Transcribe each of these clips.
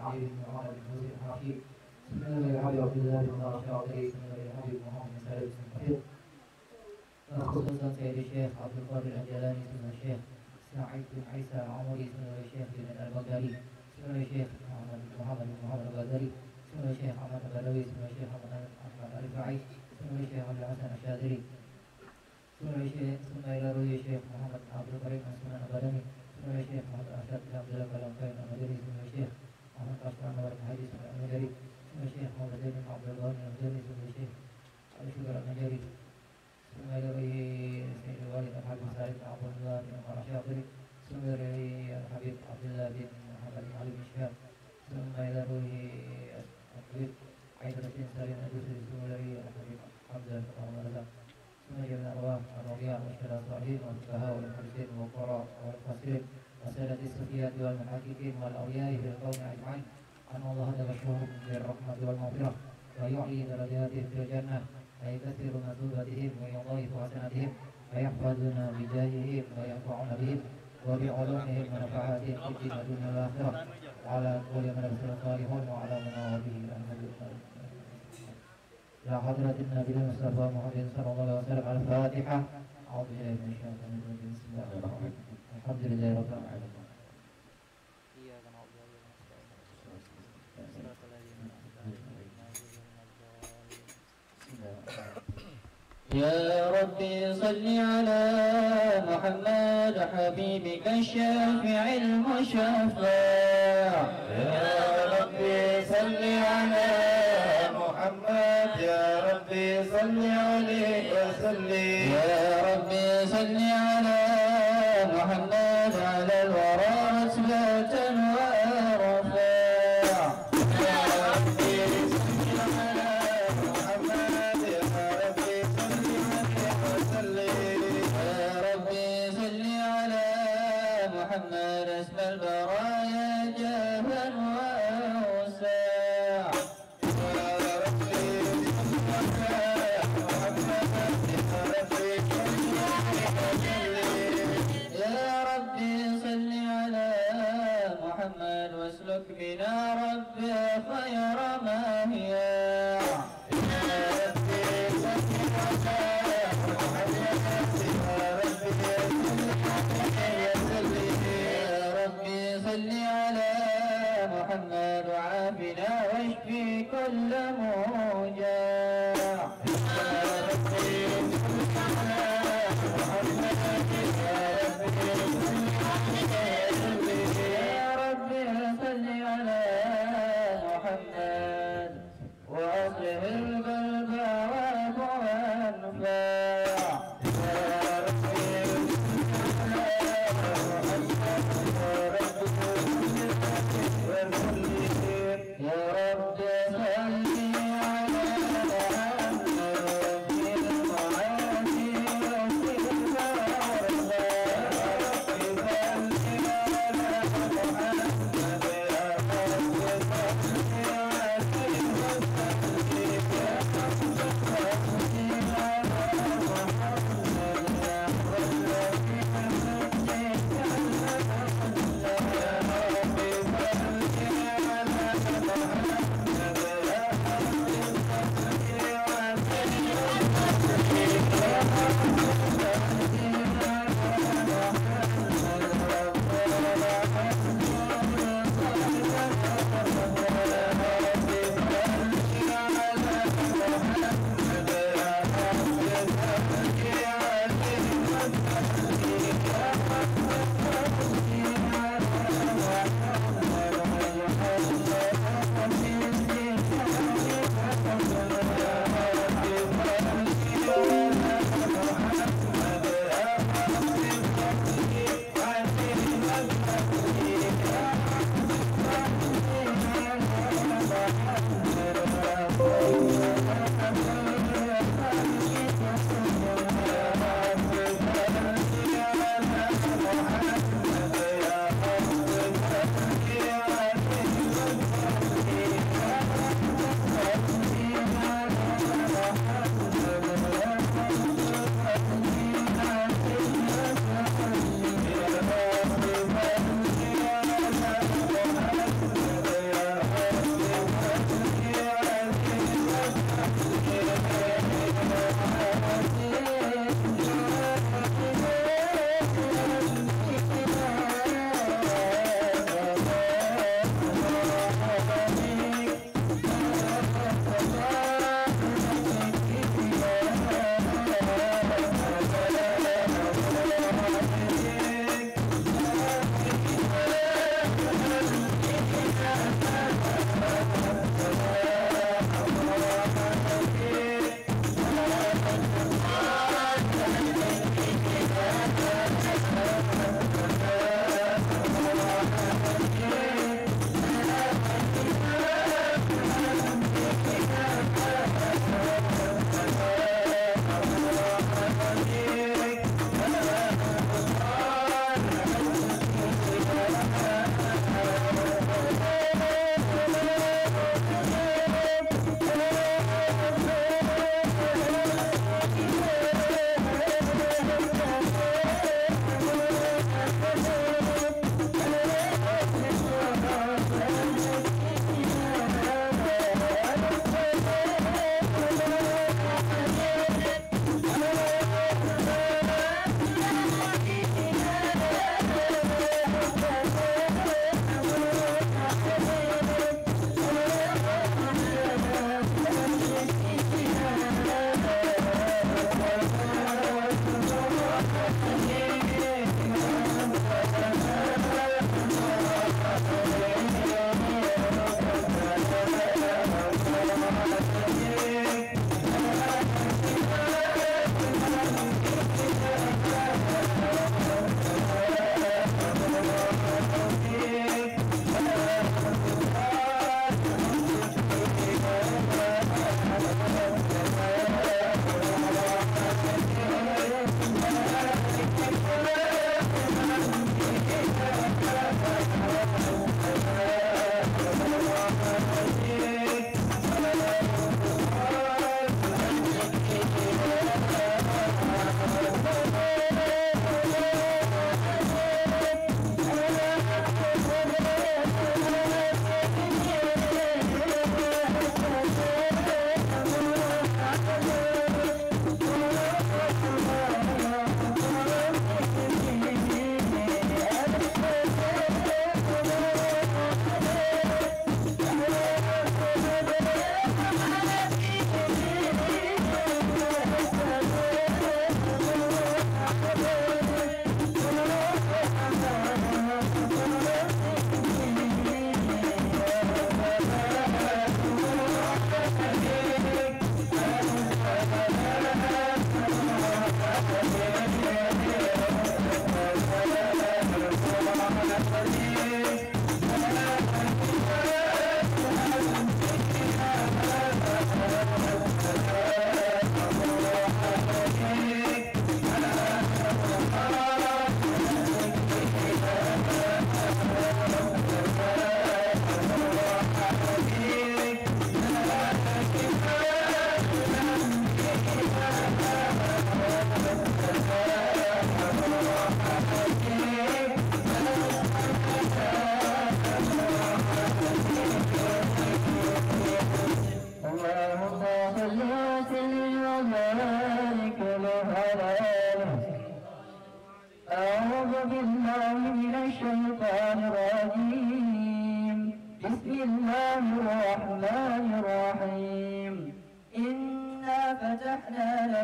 علي بن عمر بن مسلم الحنفي بسم الله الحبيب عبد الله بن الله الشاطري بسم الله الحبيب محمد بن سعيد بن كثير خصوصا سيد الشيخ عبد القادر الجلاني بسم الله الشيخ سعيد بن عيسى العمري بسم الله الشيخ بن البغدادي بسم الله الشيخ محمد بن محمد الغزالي بسم الله الشيخ محمد البدوي بسم الله الشيخ محمد الرفاعي بسم الله الشيخ عبد الحسن الشاذلي بسم الله الشيخ ثم إلى روي الشيخ محمد عبد الكريم السنن البدني بسم الله الشيخ محمد أرشد بن عبد الله كلام المدني بسم الله الشيخ محمد أشرف نور الحديث بسم الله المجري بسم الله الشيخ محمد زيد بن عبد الغني المجري بسم الله الشيخ علي شكر المجري بسم الله إلى سيد الوالد الحبيب سعيد بن عبد الله بن عمر الشاطري بسم الله إلى الحبيب عبد الله بن محمد بن علي بن شهاب ثم إلى روي الحبيب عيد بن سالم الدوسري بسم الله إلى الحبيب حمزة بن عمر رزاق بسم الله من الأرواح الرضيع والشهداء الصالحين والفقهاء والمحدثين والقراء والمفسرين وسادة الصوفيات والمحققين والأولياء في القوم أجمعين أن الله تبشرهم بالرحمة والمغفرة ويعلي درجاتهم في الجنة ويكثر مثوبتهم ويضاعف حسناتهم ويحفظنا بجاههم وينفعنا بهم وبعلومهم ونفعاتهم في الدين والدنيا والآخرة وعلى كل من أرسل صالحون وعلى من به إلى حضرة النبي المصطفى محمد صلى الله عليه وسلم على الفاتحة. أعوذ بالله من الشيطان الرجيم بسم الله الرحمن الرحيم الحمد لله رب العالمين. يا ربي صل على محمد حبيبك الشافع المشفع. يا ربي صل على محمد يا ربي صل عليه وسلم. يا ربي صل على محمد على الورى رتبة ورفاع. يا ربي صل على محمد يا ربي صل عليه وسلم. يا ربي صل على محمد اسم البرايا جابا وأوساع. يا ربي صل على محمد يا ربي صل عليه وسلم. يا ربي صل على محمد واسلك بنا ربي خير ما هي. يا ربي صل على محمد يا ربي صل عليه وسلم. يا ربي صل على محمد وعافنا واشفي كل موجع. يا ربي صل على محمد يا ربي صل عليه وسلم. يا ربي صل على محمد وأصلح القلب والأنفاع. يا ربي صل على محمد يا ربي صل عليه وسلم. يا رب صل على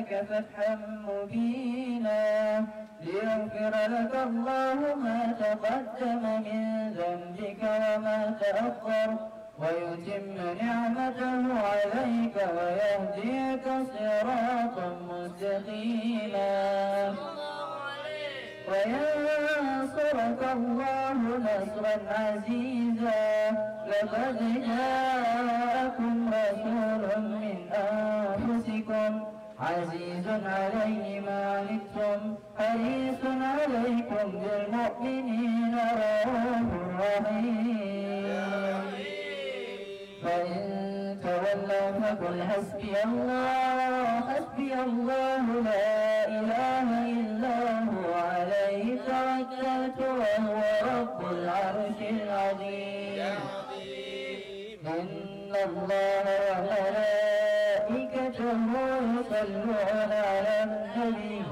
لك فتحا مبينا ليغفر لك الله ما تقدم من ذنبك وما تأخر ويتم نعمته عليك ويهديك صراطا مستقيما وينصرك الله نصرا عزيزا لقد جاءكم رسول من أنفسكم عزيز عليه ما عنتم حريص عليكم بالمؤمنين رؤوف رحيم فإن تولوا فقل حسبي الله لا إله إلا هو عليه توكلت وهو رب العرش العظيم إن الله وملائكته يصلون على النبي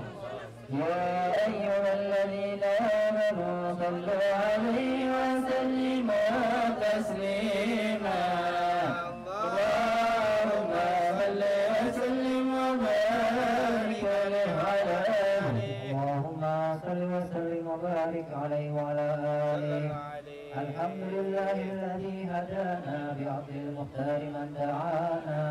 يا أيها الذين آمنوا صلوا عليه وسلموا تسليما اللهم صل وسلم وبارك عليه وعلى آله الحمد لله الذي هدانا بعبد المختار من دعانا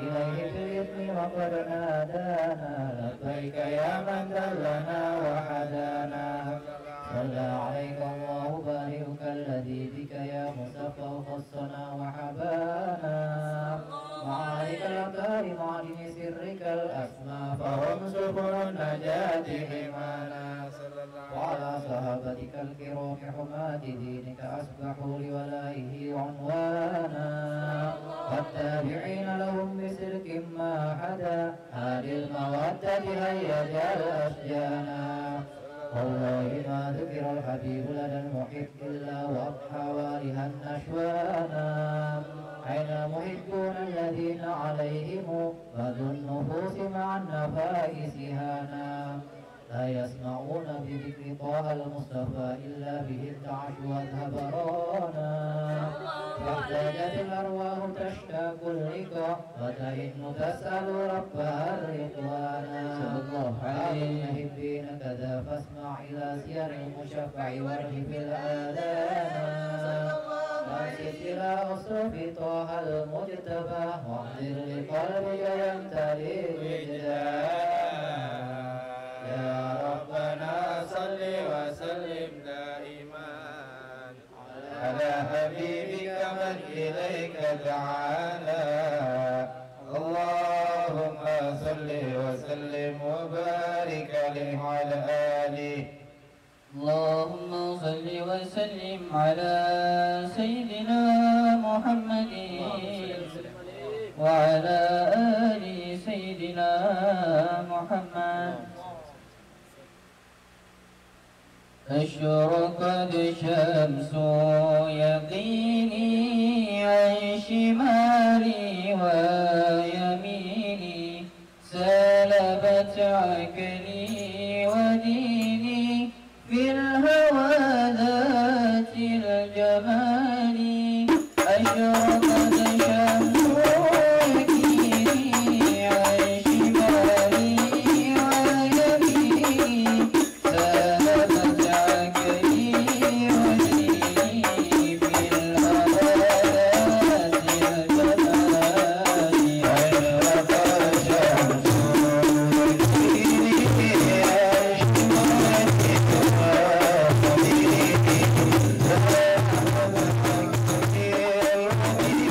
إليه بالإذن وقد نادانا لبيك يا من دلنا وحدانا صلى عليك الله بارئك الذي بك يا مصطفى خصنا وحبانا معارك الأبهار معلم سرك الأسماء فهم سبل النجاة حمانا وعلى صحابتك الكرام حماة دينك أسبحوا لولائه عنوانا والتابعين لهم بسلك ما حدا هذه المودة هيج الأشجانا والله ما ذكر الحبيب لدى المحب إلا وأضحى والها النشوانا أين المحبون الذين عليهم مد النفوس مع النفائس هانا لا يسمعون بذكر طه المصطفى إلا به ارتعش واذهب رانا فاحتاجت الأرواح تشتاق اللقاء وتهن تسأل ربها الرضوانا حال المحبين كذا فاسمع إلى سير المشفع وارهب الآذان وانصت إلى أصرف طه المجتبى واحضر لقلبك يمتلئ وجدان يا ربنا صل وسلم دائما على حبيبك من إليك دعانا اللهم صل وسلم وبارك عليه وعلى آله اللهم صل وسلم على سيدنا محمد وعلى آل سيدنا محمد أشرقت شمس يقيني عن شمالي ويميني سلبت عقلي وديني في الهوى ذات الجمال أشرقت شمس يقيني عن شمالي ويميني سلبت عقلي وديني في الهوى ذات الجمال أشرقت شمس يقيني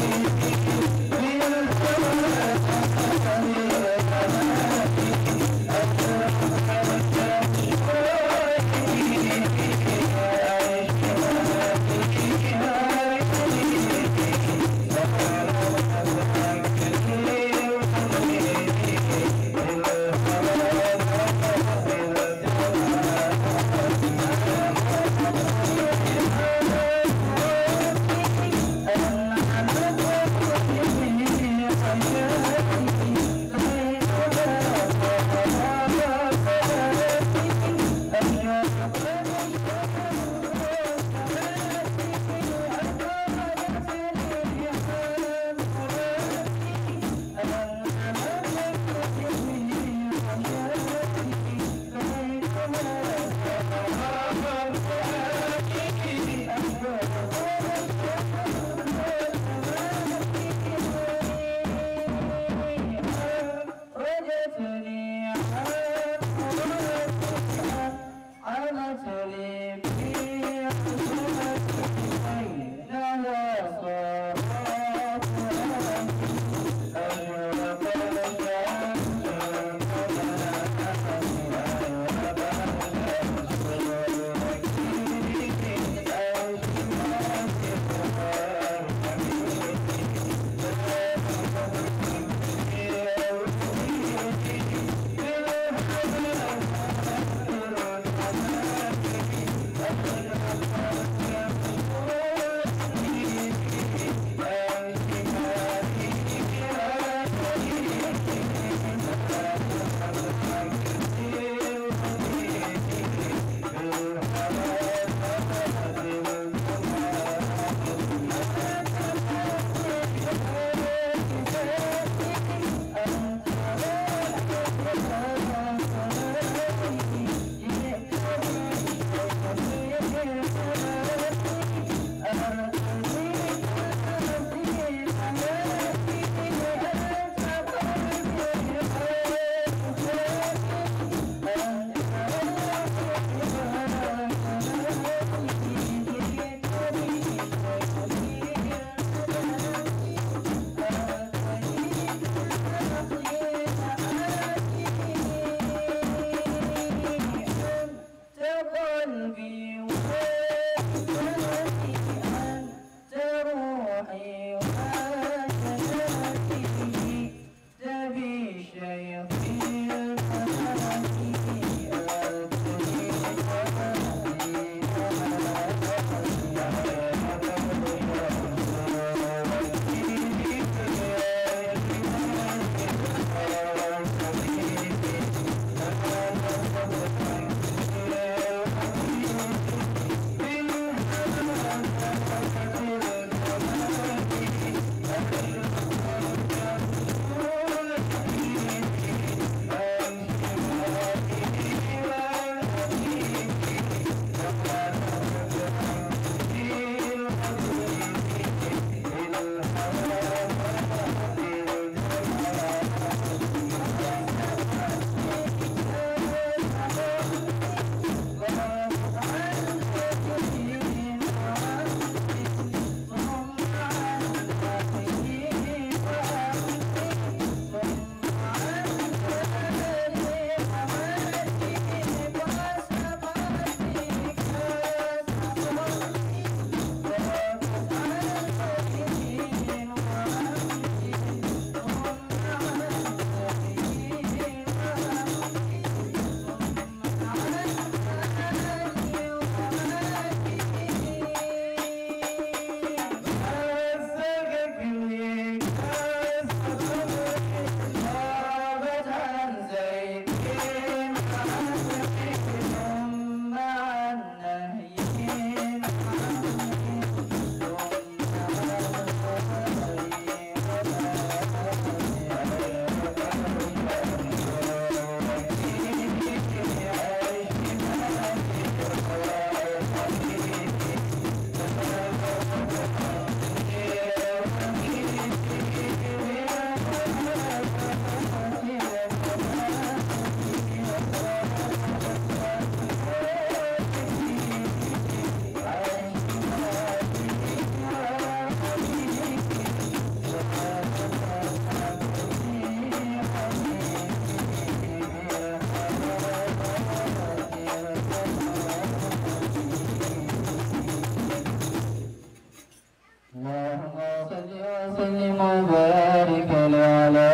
وبارك على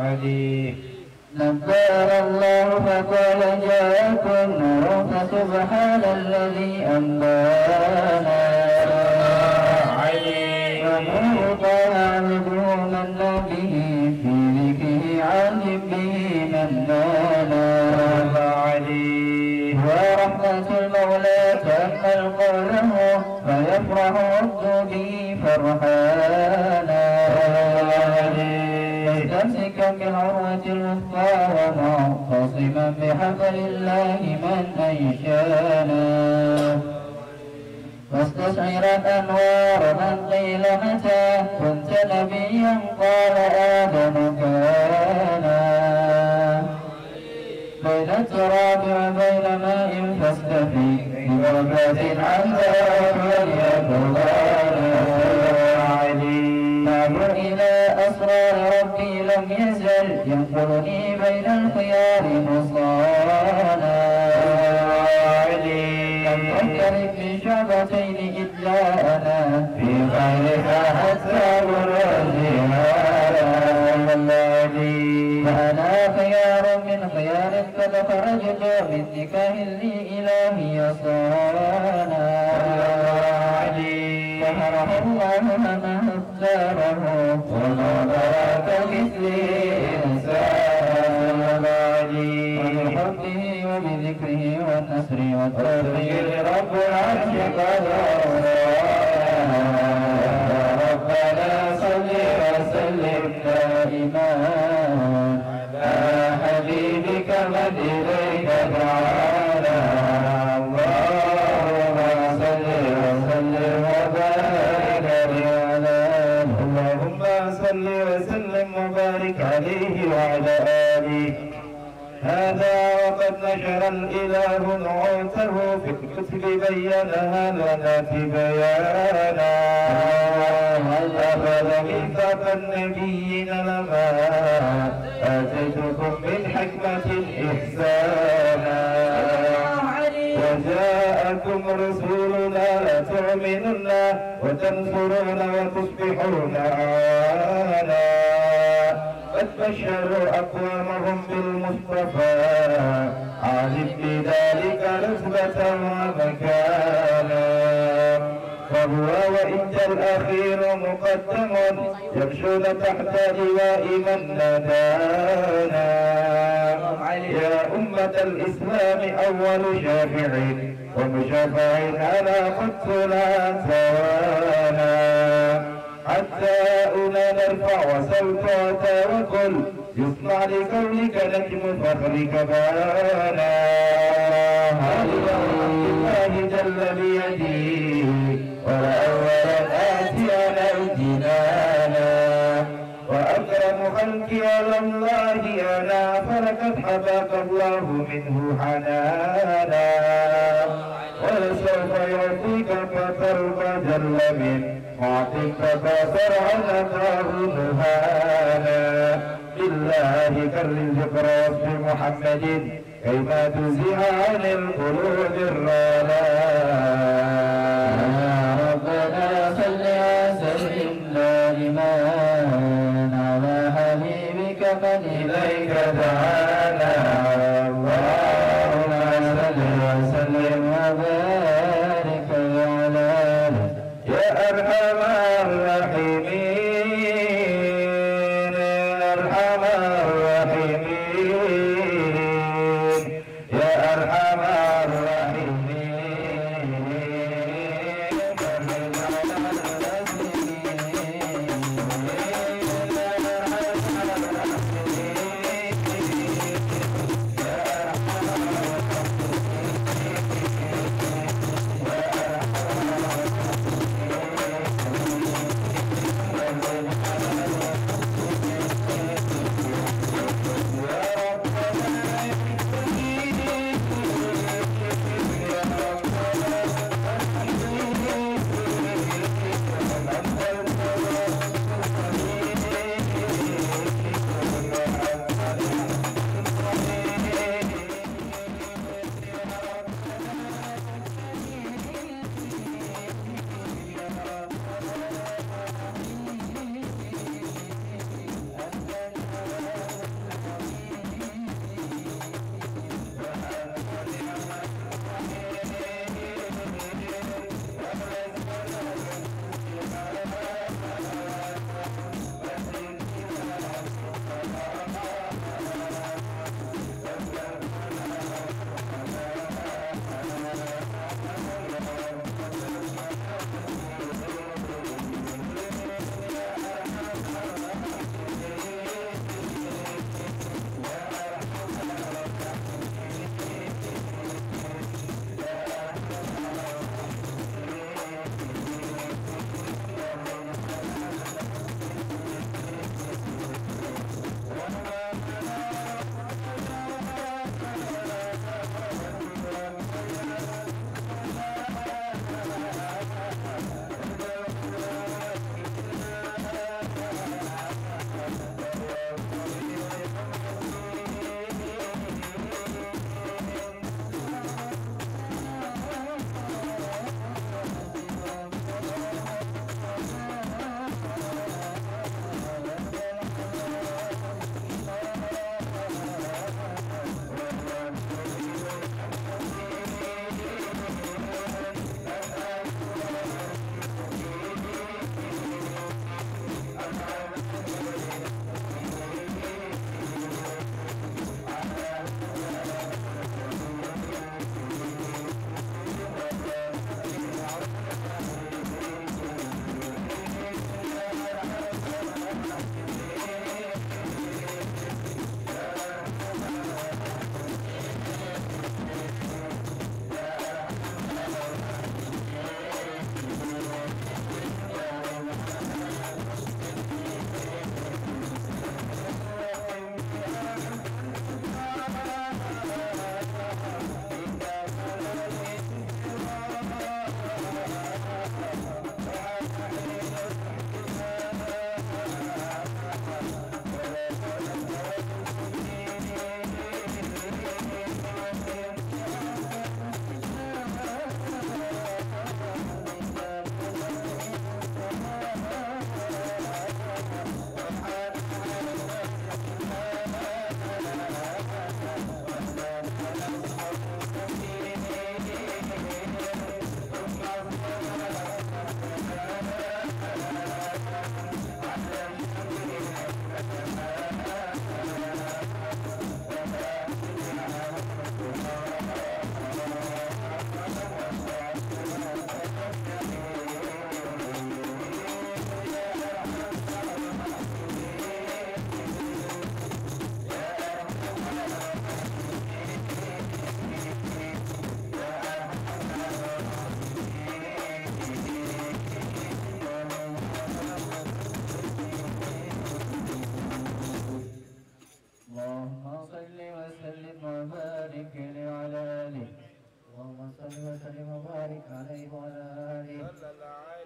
عليه. نبأ الله فقال جاءكم نور فسبحان الذي أنبانا ونور طه عبده من به في ذكره علم به من نانا ورحمة المولى تأمل قوله فيفرح عبد به فرحانا مستمسكا بالعروة الوثقى ومعتصما بحبل الله من أنشانا واستشعرا أنوار من قيل متى كنت نبيا قال آدم كانا بين التراب وبين ماء فاستفي بغربة عن ذاك نظر إلى أسرار ربي لم يزل ينقلني بين الخيار مصانا لم أفترق من شعبتين إلا أنا في خيرها حتى برزها فأنا خيار من خيار قد خرجت من نكاه لي إلهي صانا سهره الله لما اختاره وما ذاك مثلي إنسان وبحبه وبذكره والنصر والتوفيق رب العرش قد ربنا صل وسلم دائما على حبيبك من إليك دعانا اللهم صل وسلم وبارك على اللهم صل وسلم وبارك عليه وعلى آله. هذا وقد نشر الإله نعوته في الكتب بينها لنا بيانا هل أخذ ميثاق النبيين لما آتيتكم من حكمة إحسانا وجاءكم رسولنا لتؤمنن وتنصرون وتصبحون عانا قد بشروا أقوامهم بالمصطفى عالم بذلك نسبة ومكانا فهو وإنت الأخير مقدم يمشون تحت لواء من نادانا يا أمة الإسلام أول شافع ومشفع على قدسنا سوانا حتى أولى نرفع وسوطاتا وقل يصنع لكونك نجم فخرك بانا الله جل بيده ولأولا آتينا الجنانا وأكرم خلقي على الله أنا فلقد حباك الله منه حنانا ولسوف يعطيك فترضى جل من معطيك فاصر على دار نهانا بالله كرر ذكر وصف محمد كيما تزيع عن القلوب الرانا ربنا صل وسلم دائما على حبيبك من إليك دعانا اللهم صل وسلم وبارك على يا أرحم الراحمين أرحم الراحمين يا أرحم الراحمين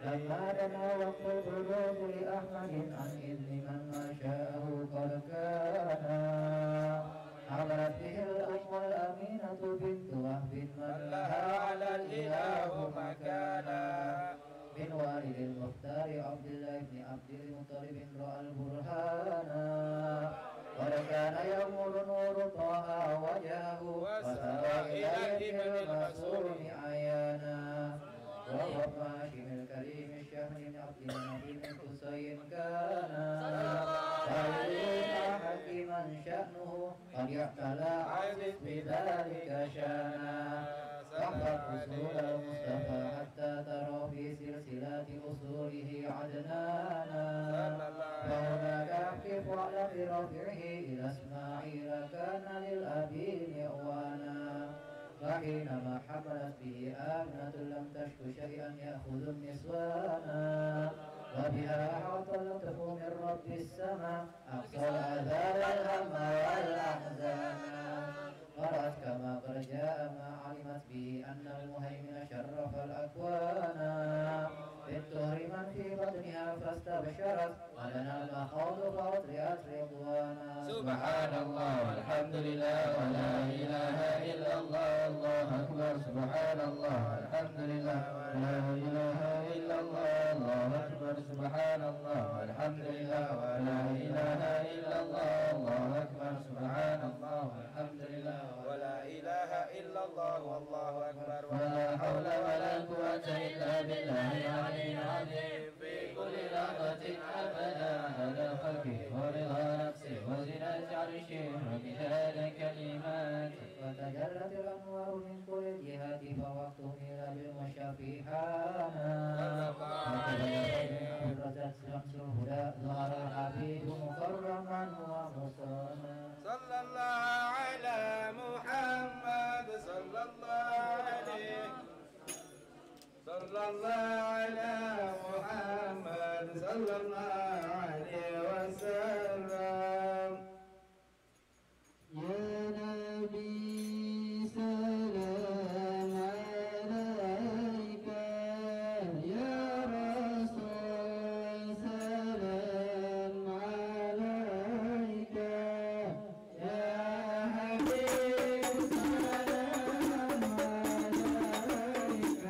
لما دنا وقت البلوغ لأحمد عن إذن من ما شاءه قد كان حضرت به الأم الأمينة بنت وهب من لها على الإله مكانا من والد المختار عبد الله بن عبد المطلب رأى البرهان ولكان يمر نور طه وجهه وسرى إلى الابن المسؤول عيانا وهو هاشم الكريم الشهم بن عبد النبي بن حسين كان خيرنا حكيما شأنه قد اعتلى عزيز بذلك شانا واحفظ أصول المصطفى حتى ترى في سلسلة أصوله عدنانا فهناك أحكف على برفعه إلى إسماعيل كان للأبي إخوانا فحينما حملت به آمنة لم تشك شيئا يأخذ النسوانا وبها أحاط اللطف من رب السماء أقصى العذاب والهم والأحزان قرأت كما قد جاء ما علمت به أن المهيمن شرف الأكوان بالطهر من في بطنها فاستبشرت ولنا المخاض فأطرئت رضوانا سبحان الله والحمد لله ولا إله إلا الله الله أكبر سبحان الله والحمد لله ولا إله إلا الله الله أكبر سبحان الله والحمد لله ولا إله إلا الله الله أكبر سبحان الله والحمد لله ولا إله إلا الله والله أكبر ولا حول ولا قوة إلا بالله العلي العظيم في كل لحظة أبدا على خلقه ورضا نفسه وزنة عرشه ومداد كلماته فتجلت الأنوار من كل الجهات فوقته إلى بالمشافيحانا وتبرزت شمس الهدى ظهر الحبيب مكرما ومصانا صلى الله على محمد صلى الله عليه صلى الله على محمد صلى الله عليه وسلم يا نبي سلام عليك يا رسول سلام عليك يا حبيب سلام عليك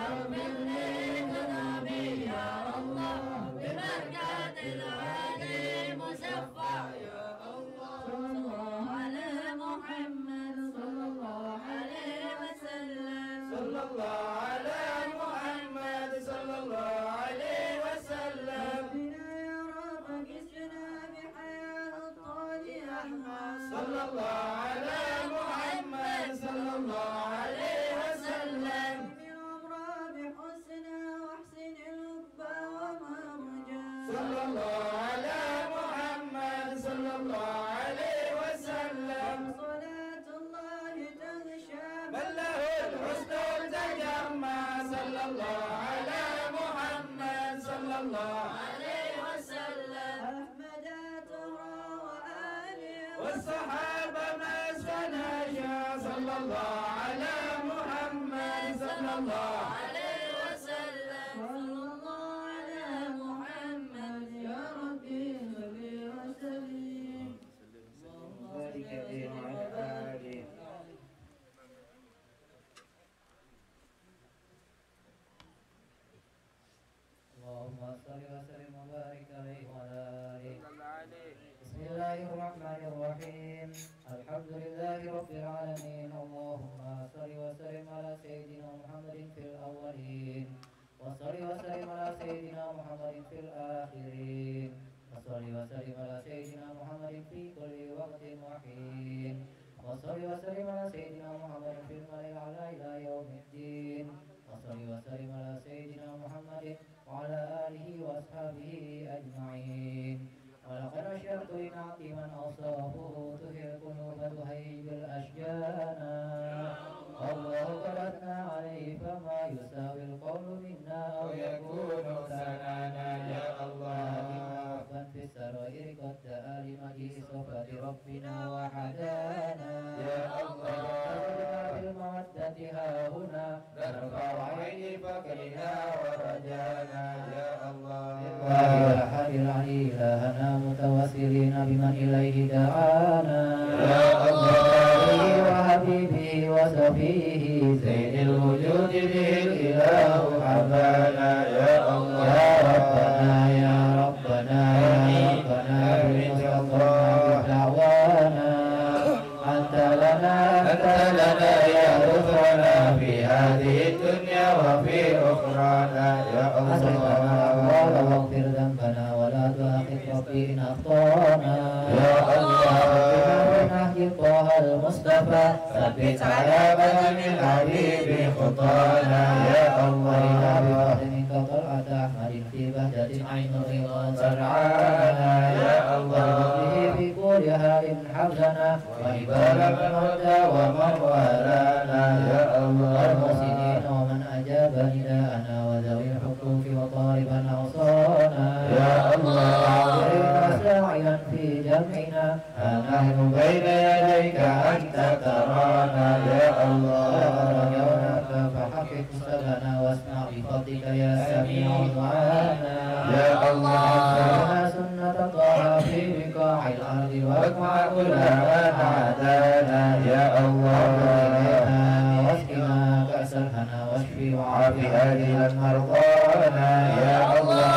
اغفر لذنوبي يا الله ببركة الهادي المشفع يا الله. صلى الله على محمد صلى الله عليه وسلم. صلى الله على محمد صلى الله عليه وسلم. ربنا يا رب اجزنا بحياة الطاهر أحمد صلى الله على محمد صلى الله عليه وسلم. بعمرة بحسنى واحسن الركبة ومرجى صلى الله على محمد صلى الله عليه وسلم. صلاة الله تغشى من له الحسن تجمع صلى الله على محمد صلى الله عليه وسلم. أحمد ترى وآله والصحابة ما سنجا صلى الله على محمد صلى الله عليه وسلم. صلى الله على محمد يا ربي صل وسلم. ذلك آله. اللهم صل وسلم وبارك عليه وعلى آله. بسم الله الرحمن الرحيم. الحمد لله رب العالمين. اللهم صل وسلم على سيدنا محمد في الأولين، وصل وسلم على سيدنا محمد في الآخرين، وصل وسلم على سيدنا محمد في كل وقت وحين، وصل وسلم على سيدنا محمد في الملأ الأعلى إلى يوم الدين، وصل وسلم على سيدنا محمد وعلى آله وأصحابه أجمعين. ولقد أشرت لنعت من أوصافه تهي القلوب تهيج الأشجانا. الله قد أثنى عليه فما يساوي القول منا أو يكون ثنانا يا الله. حبا في السرائر قد دعا لمجيء صفة ربنا وحدانا يا الله. بالمودة ها هنا نرفع عين فقرنا ورجانا يا الله. لله الأحد العلي إلهنا متوسلين بمن إليه دعانا يا الله. وحبيبه وصفيه زين الوجود به الإله حبانا يا الله. يا ربنا يا ربنا يا ربنا بالمصطفى بدعوانا. أنت لنا يا رفعنا في هذه الدنيا وفي أخرانا يا الله. واغفر ذنبنا ولا تؤاخذ ربي إن أخطأنا يا الله. بنهج طه المصطفى ثبت على بدن الحبيب خطانا يا الله. بفضل منك طلعة أحمد في بهجة عين الرضا سرعانا يا الله. وبه في كلها إن حفظنا وإبال الموتى ومن والانا يا الله. المحسنين ومن أجاب نداءنا وذوي الحقوق وطالبا أوصانا يا الله. أعطينا ساعيا في جمعنا فنحن بين يديك أنت ترانا يا الله. رجوناك فحقق سبنا واسمع بفضلك يا سميع دعانا يا الله. أنزلنا سنة طه في بقاع الأرض واجمع كل من عادانا يا الله. واسقنا كأس الهنا واشفي وعافي أهل مرضانا يا الله.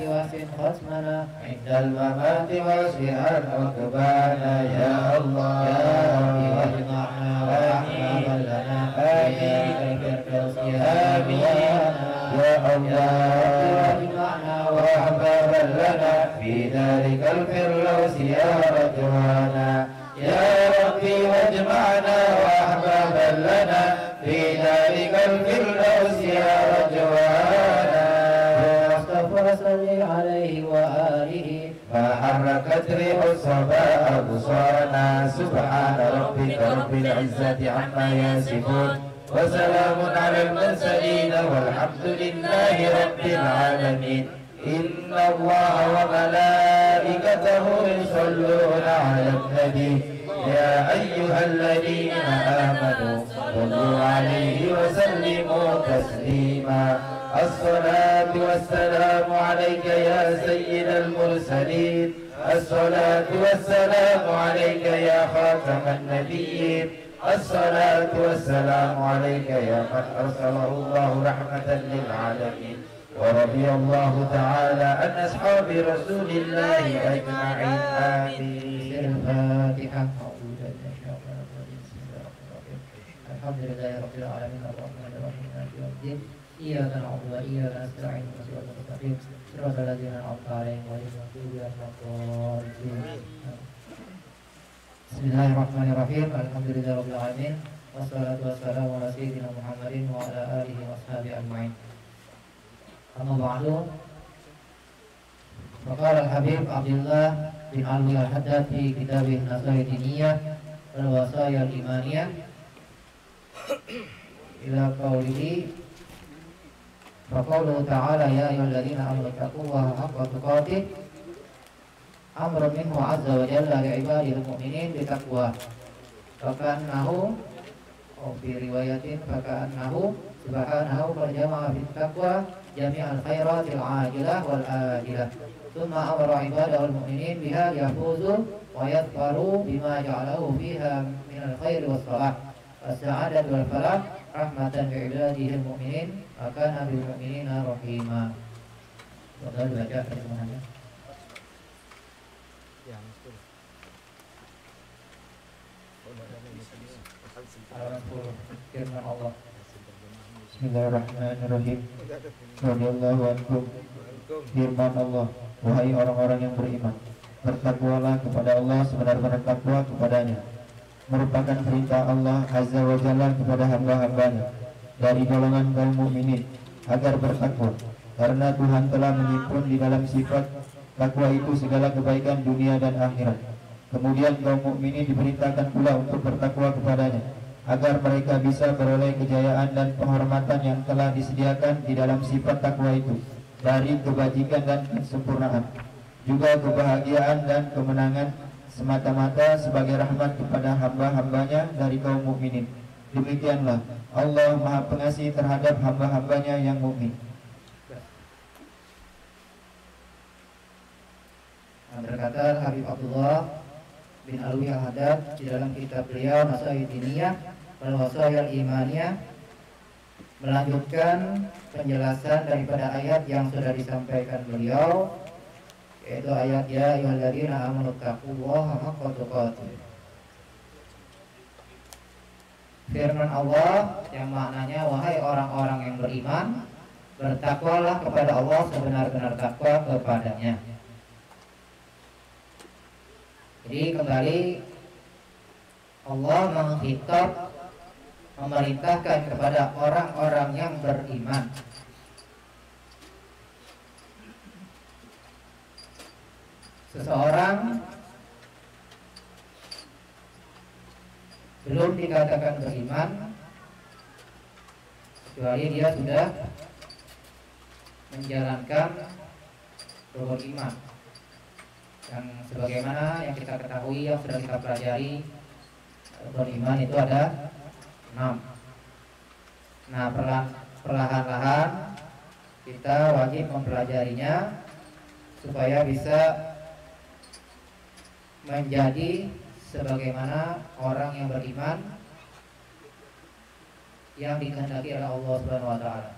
واحسن ختمنا عند الممات واسعا عقبانا يا الله. يا ربي واجمعنا وأحبابا لنا في الفردوس آمين يا الله. واجمعنا وأحبابا لنا في ذلك الفردوس يا رضوانا. يا ربي واجمعنا وأحبابا لنا في ذلك الفردوس يا رضوانا. صل عليه وآله فحركت ريح الصبا أبصارنا. سبحان ربك رب العزة عما يصفون وسلام على المرسلين والحمد لله رب العالمين. إن الله وملائكته يصلون على النبي يا أيها الذين آمنوا صلوا عليه وسلموا تسليما. الصلاة والسلام عليك يا سيد المرسلين. الصلاة والسلام عليك يا خاتم النبيين. الصلاة والسلام عليك يا من أرسله الله رحمة للعالمين ورضي الله تعالى عن أصحاب رسول الله أجمعين آمين. الفاتحة. الحمد لله رب العالمين الرحمن الرحيم مالك يوم الدين إياك نعبد وإياك نستعين اهدنا الصراط المستقيم صراط الذين أنعمت عليهم غير المغضوب عليهم ولا الضالين. بسم الله الرحمن الرحيم الحمد لله رب العالمين والصلاة والسلام على سيدنا محمد وعلى آله وأصحابه أجمعين. أما بعد فقال الحبيب عبد الله بن علوي الحداد في كتابه النصائح الدينية والوصايا الإيمانية إلى قوله فقوله تعالى يا أيها الذين آمنوا اتقوا الله حق تقاته أمر منه عز وجل لعباده المؤمنين بتقوى فكأنه أو في رواية فكأنه سبحانه قد جمع في التقوى جميع الخيرات العاجلة والآجلة ثم أمر عباده المؤمنين بها ليفوزوا ويظفروا بما جعله فيها من الخير والصلاح والسعادة والفلاح رحمة بعباده المؤمنين وكان بالمؤمنين رحيما. Sudah dibaca terjemahannya. Firman Allah. Bismillahirrahmanirrahim. Radhiyallahu ankum. Firman Allah, wahai orang-orang yang beriman, bertakwalah kepada Allah sebenar-benar takwa kepadanya. Merupakan perintah Allah Azza wa Jalla kepada hamba-hambanya dari golongan kaum mukminin agar bertakwa, karena Tuhan telah menyimpan di dalam sifat takwa itu segala kebaikan dunia dan akhirat. Kemudian kaum mukminin diperintahkan pula untuk bertakwa kepadanya agar mereka bisa beroleh kejayaan dan penghormatan yang telah disediakan di dalam sifat takwa itu dari kebajikan dan kesempurnaan, juga kebahagiaan dan kemenangan semata-mata sebagai rahmat kepada hamba-hambanya dari kaum mukminin. Demikianlah Allah Maha Pengasih terhadap hamba-hambanya yang mukmin. Berkata Habib Abdullah bin Alwi Al-Haddad di dalam kitab beliau Nasihat Diniyah wal Wasaya Imaniyah, melanjutkan penjelasan daripada ayat yang sudah disampaikan beliau, yaitu ayat ya ayyuhalladzina amanu taqullaha haqqa tuqatih. Firman Allah yang maknanya wahai orang-orang yang beriman, bertakwalah kepada Allah sebenar-benar takwa kepadanya. Jadi kembali Allah menghitab, memerintahkan kepada orang-orang yang beriman. Seseorang belum dikatakan beriman kecuali dia sudah menjalankan rukun iman, yang sebagaimana yang kita ketahui, yang sudah kita pelajari, rukun iman itu ada 6. Nah, perlahan-lahan kita wajib mempelajarinya supaya bisa menjadi sebagaimana orang yang beriman yang dikehendaki oleh Allah Subhanahu wa taala.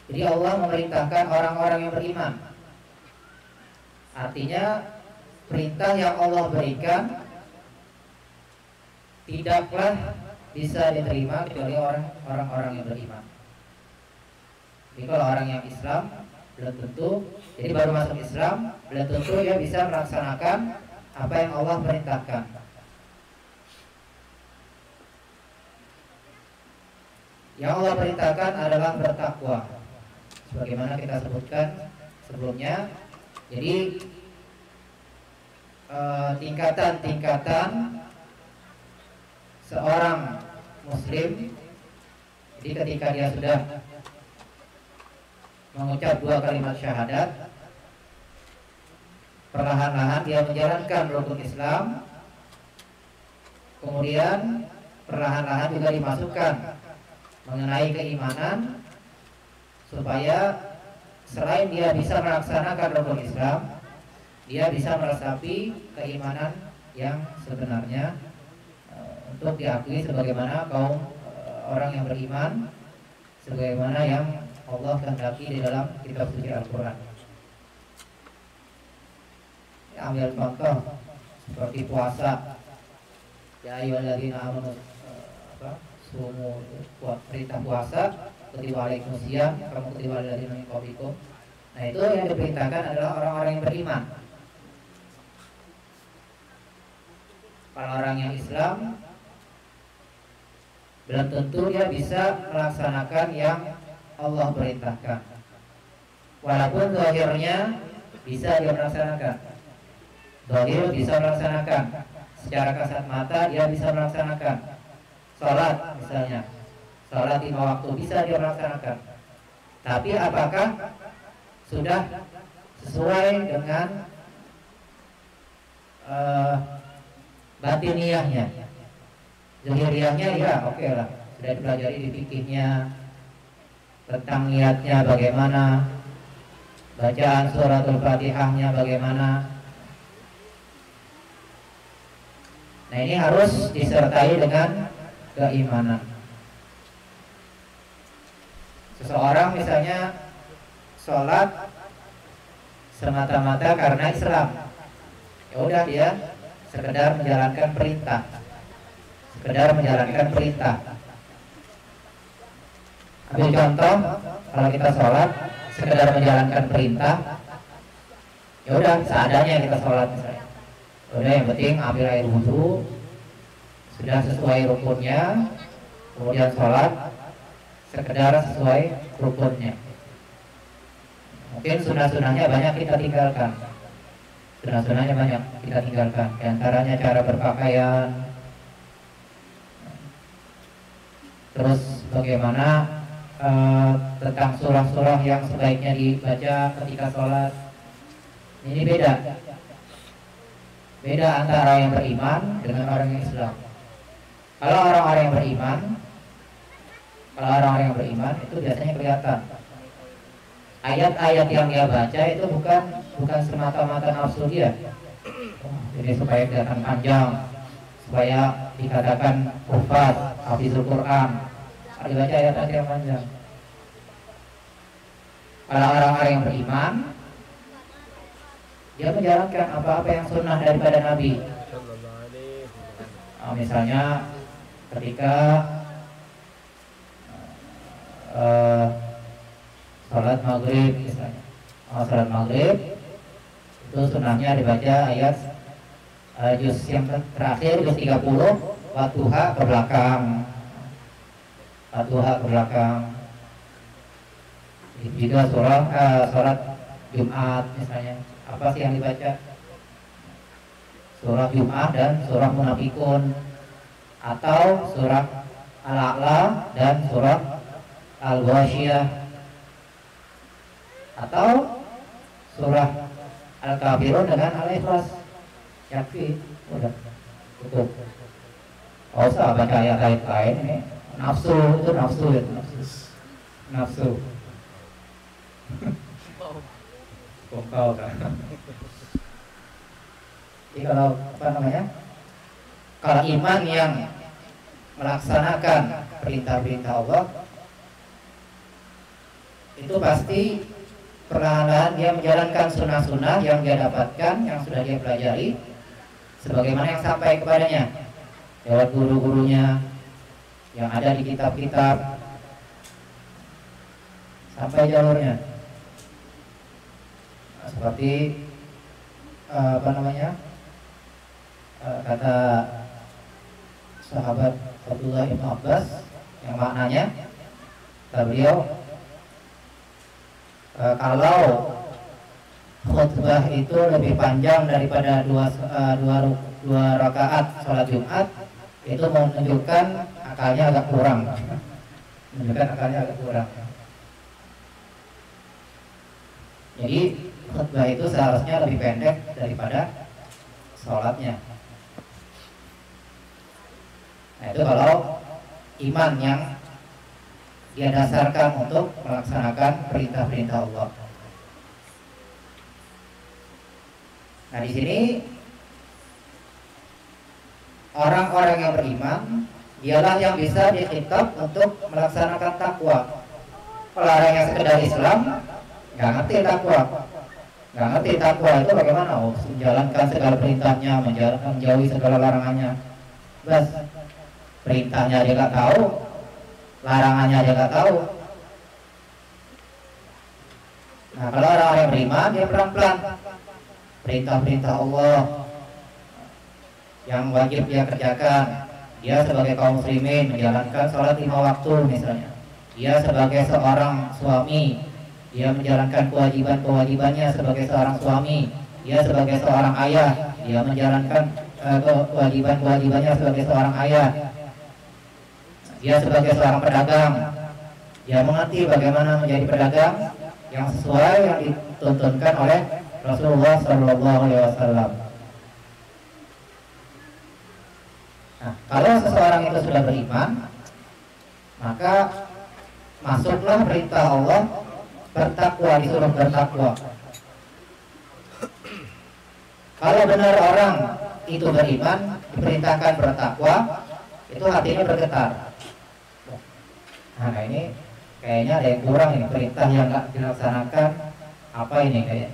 Jadi Allah memerintahkan orang-orang yang beriman. Artinya perintah yang Allah berikan tidaklah bisa diterima kecuali orang-orang yang beriman. Jadi kalau orang yang Islam belum tentu, jadi baru masuk Islam, belum tentu dia bisa melaksanakan apa yang Allah perintahkan. Yang Allah perintahkan adalah bertakwa, sebagaimana kita sebutkan sebelumnya. Jadi tingkatan-tingkatan seorang Muslim, jadi ketika dia sudah mengucap 2 kalimat syahadat, perlahan-lahan dia menjalankan rukun Islam, kemudian perlahan-lahan juga dimasukkan mengenai keimanan, supaya selain dia bisa melaksanakan rukun Islam, dia bisa meresapi keimanan yang sebenarnya untuk diakui sebagaimana kaum orang yang beriman, sebagaimana yang Allah kehendaki di dalam kitab suci Al-Quran. Ya, ambil contoh seperti puasa. Ya ayyuhalladzina amanu sumu, perintah puasa, kutiba alaikumusiyam, kamu kutiba alal ladzina min qablikum. Nah, itu yang diperintahkan adalah orang-orang yang beriman. Kalau orang yang Islam, belum tentu dia bisa melaksanakan yang Allah perintahkan. Walaupun zahirnya bisa dia melaksanakan, zahir bisa melaksanakan, secara kasat mata dia bisa melaksanakan. Sholat misalnya, sholat 5 waktu bisa dia melaksanakan. Tapi apakah sudah sesuai dengan batiniyahnya? Zahiriyahnya ya oke lah, sudah dipelajari di fikihnya tentang niatnya bagaimana, bacaan suratul Fatihahnya bagaimana. Nah, ini harus disertai dengan keimanan. Seseorang misalnya sholat semata-mata karena Islam, ya udah dia sekedar menjalankan perintah, Ambil contoh, kalau kita sholat sekedar menjalankan perintah, ya udah seadanya kita sholat misalnya. Udah, yang penting ambil air wudhu, sudah sesuai rukunnya, kemudian sholat sekedar sesuai rukunnya. Mungkin sunnah-sunnahnya banyak kita tinggalkan. Di antaranya cara berpakaian, terus bagaimana tentang surah-surah yang sebaiknya dibaca ketika sholat. Ini beda antara yang beriman dengan orang yang Islam. Kalau orang-orang yang beriman itu biasanya kelihatan. Ayat-ayat yang dia baca itu bukan semata-mata nafsu dia. Jadi supaya kelihatan panjang, supaya dikatakan hufaz, hafizul Quran, dibaca ayat-ayat yang panjang. Kalau orang-orang yang beriman, dia menjalankan apa-apa yang sunnah daripada Nabi. Misalnya ketika sholat maghrib misalnya, sholat maghrib itu sunnahnya dibaca ayat juz yang terakhir, juz 30, Wadduha ke belakang. Juga surat Jumat misalnya, apa sih yang dibaca? Surah Jumat dan surah Munafikun, atau surah Al-A'la dan surah Al-Ghasyiyah, atau surah Al-Kafirun dengan Al-Ikhlas. Yakfi, udah cukup. Oh, usah baca ayat-ayat lain ini. Nafsu. Kau kan. Jadi kalau kalau iman yang melaksanakan perintah-perintah Allah, itu pasti perlahan-lahan dia menjalankan sunnah-sunnah yang dia dapatkan, yang sudah dia pelajari, sebagaimana yang sampai kepadanya lewat guru-gurunya yang ada di kitab-kitab, sampai jalurnya. Seperti kata sahabat Abdullah bin Abbas, yang maknanya kata beliau, kalau khutbah itu lebih panjang daripada dua rakaat sholat Jumat, itu menunjukkan akalnya agak kurang. Jadi khutbah itu seharusnya lebih pendek daripada sholatnya. Nah, itu kalau iman yang dia dasarkan untuk melaksanakan perintah-perintah Allah. Nah di sini orang-orang yang beriman dialah yang bisa dikhitab untuk melaksanakan takwa. Kalau orang yang sekedar Islam nggak ngerti takwa, nggak ngerti takwa itu bagaimana? Oh, menjalankan segala perintahnya, menjauhi segala larangannya. Bas, perintahnya dia nggak tahu, larangannya dia nggak tahu. Nah kalau orang yang beriman dia pelan-pelan perintah-perintah Allah yang wajib dia kerjakan. Dia sebagai kaum muslimin menjalankan sholat 5 waktu misalnya. Dia sebagai seorang suami, dia menjalankan kewajiban-kewajibannya sebagai seorang suami. Dia sebagai seorang ayah, dia menjalankan kewajiban-kewajibannya sebagai seorang ayah. Dia sebagai seorang pedagang, dia mengerti bagaimana menjadi pedagang yang sesuai yang dituntunkan oleh Rasulullah SAW. Nah, kalau seseorang itu sudah beriman, maka masuklah perintah Allah bertakwa, disuruh bertakwa. Kalau benar orang itu beriman, diperintahkan bertakwa, itu hatinya bergetar. Nah ini kayaknya ada yang kurang ini, perintah yang nggak dilaksanakan. Apa ini kayak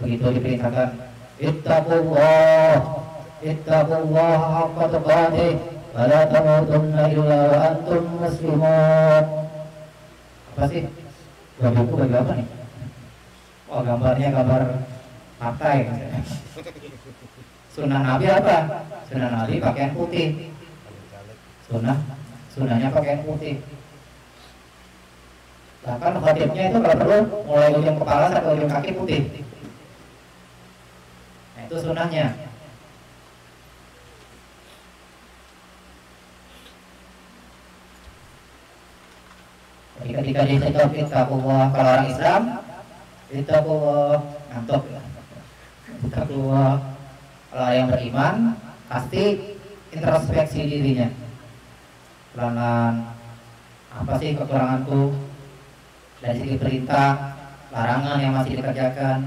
begitu diperintahkan ittaqullah haqqa tuqatih wa la tamutunna illa wa antum muslimun. Apa sih? Bajuku baju apa nih? Oh gambarnya gambar partai. Sunnah Nabi apa? Sunnah Nabi pakaian putih. Sunnahnya pakaian putih. Bahkan khatibnya itu kalau perlu mulai ujung kepala sampai ujung kaki putih. Nah itu sunnahnya. Jadi ketika dikhitab ittaqullah, kalau orang Islam ittaqullah ngantuk. Ittaqullah. Kalau yang beriman pasti introspeksi dirinya. Pelan-pelan, apa sih kekuranganku dari segi perintah, larangan yang masih dikerjakan.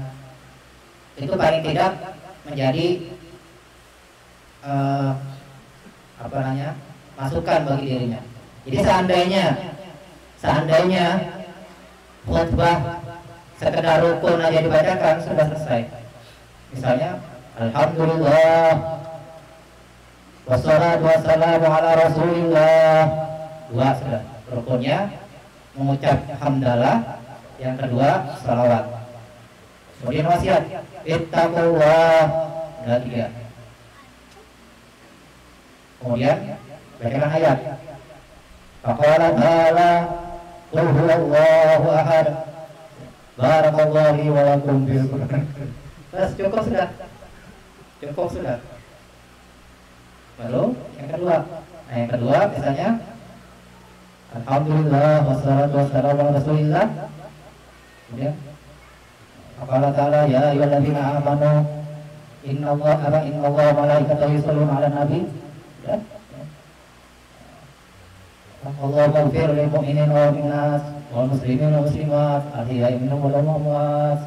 Itu paling tidak menjadi masukan bagi dirinya. Jadi seandainya khutbah sekedar rukun aja dibacakan sudah selesai. Misalnya alhamdulillah wassalatu wassalamu ala rasulillah, 2 sudah rukunnya mengucap hamdalah, yang kedua salawat, kemudian wasiat ittaqullah, udah 3, kemudian bacakan ayat faqala ta'ala qul huwallahu ahad barakallahu li wa lakum bil Qur'an. Terus cukup sudah. Lalu yang kedua misalnya alhamdulillah wassalatu wassalamu ala rasulillah. Kemudian qala ta'ala ya ayyuhalladzina amanu innallaha wa malaikatahu yusholluna 'alan nabi. Allahumma ighfir lil mu'minina wal mu'minat wal muslimina wal muslimat ahya'i minhum wal amwat.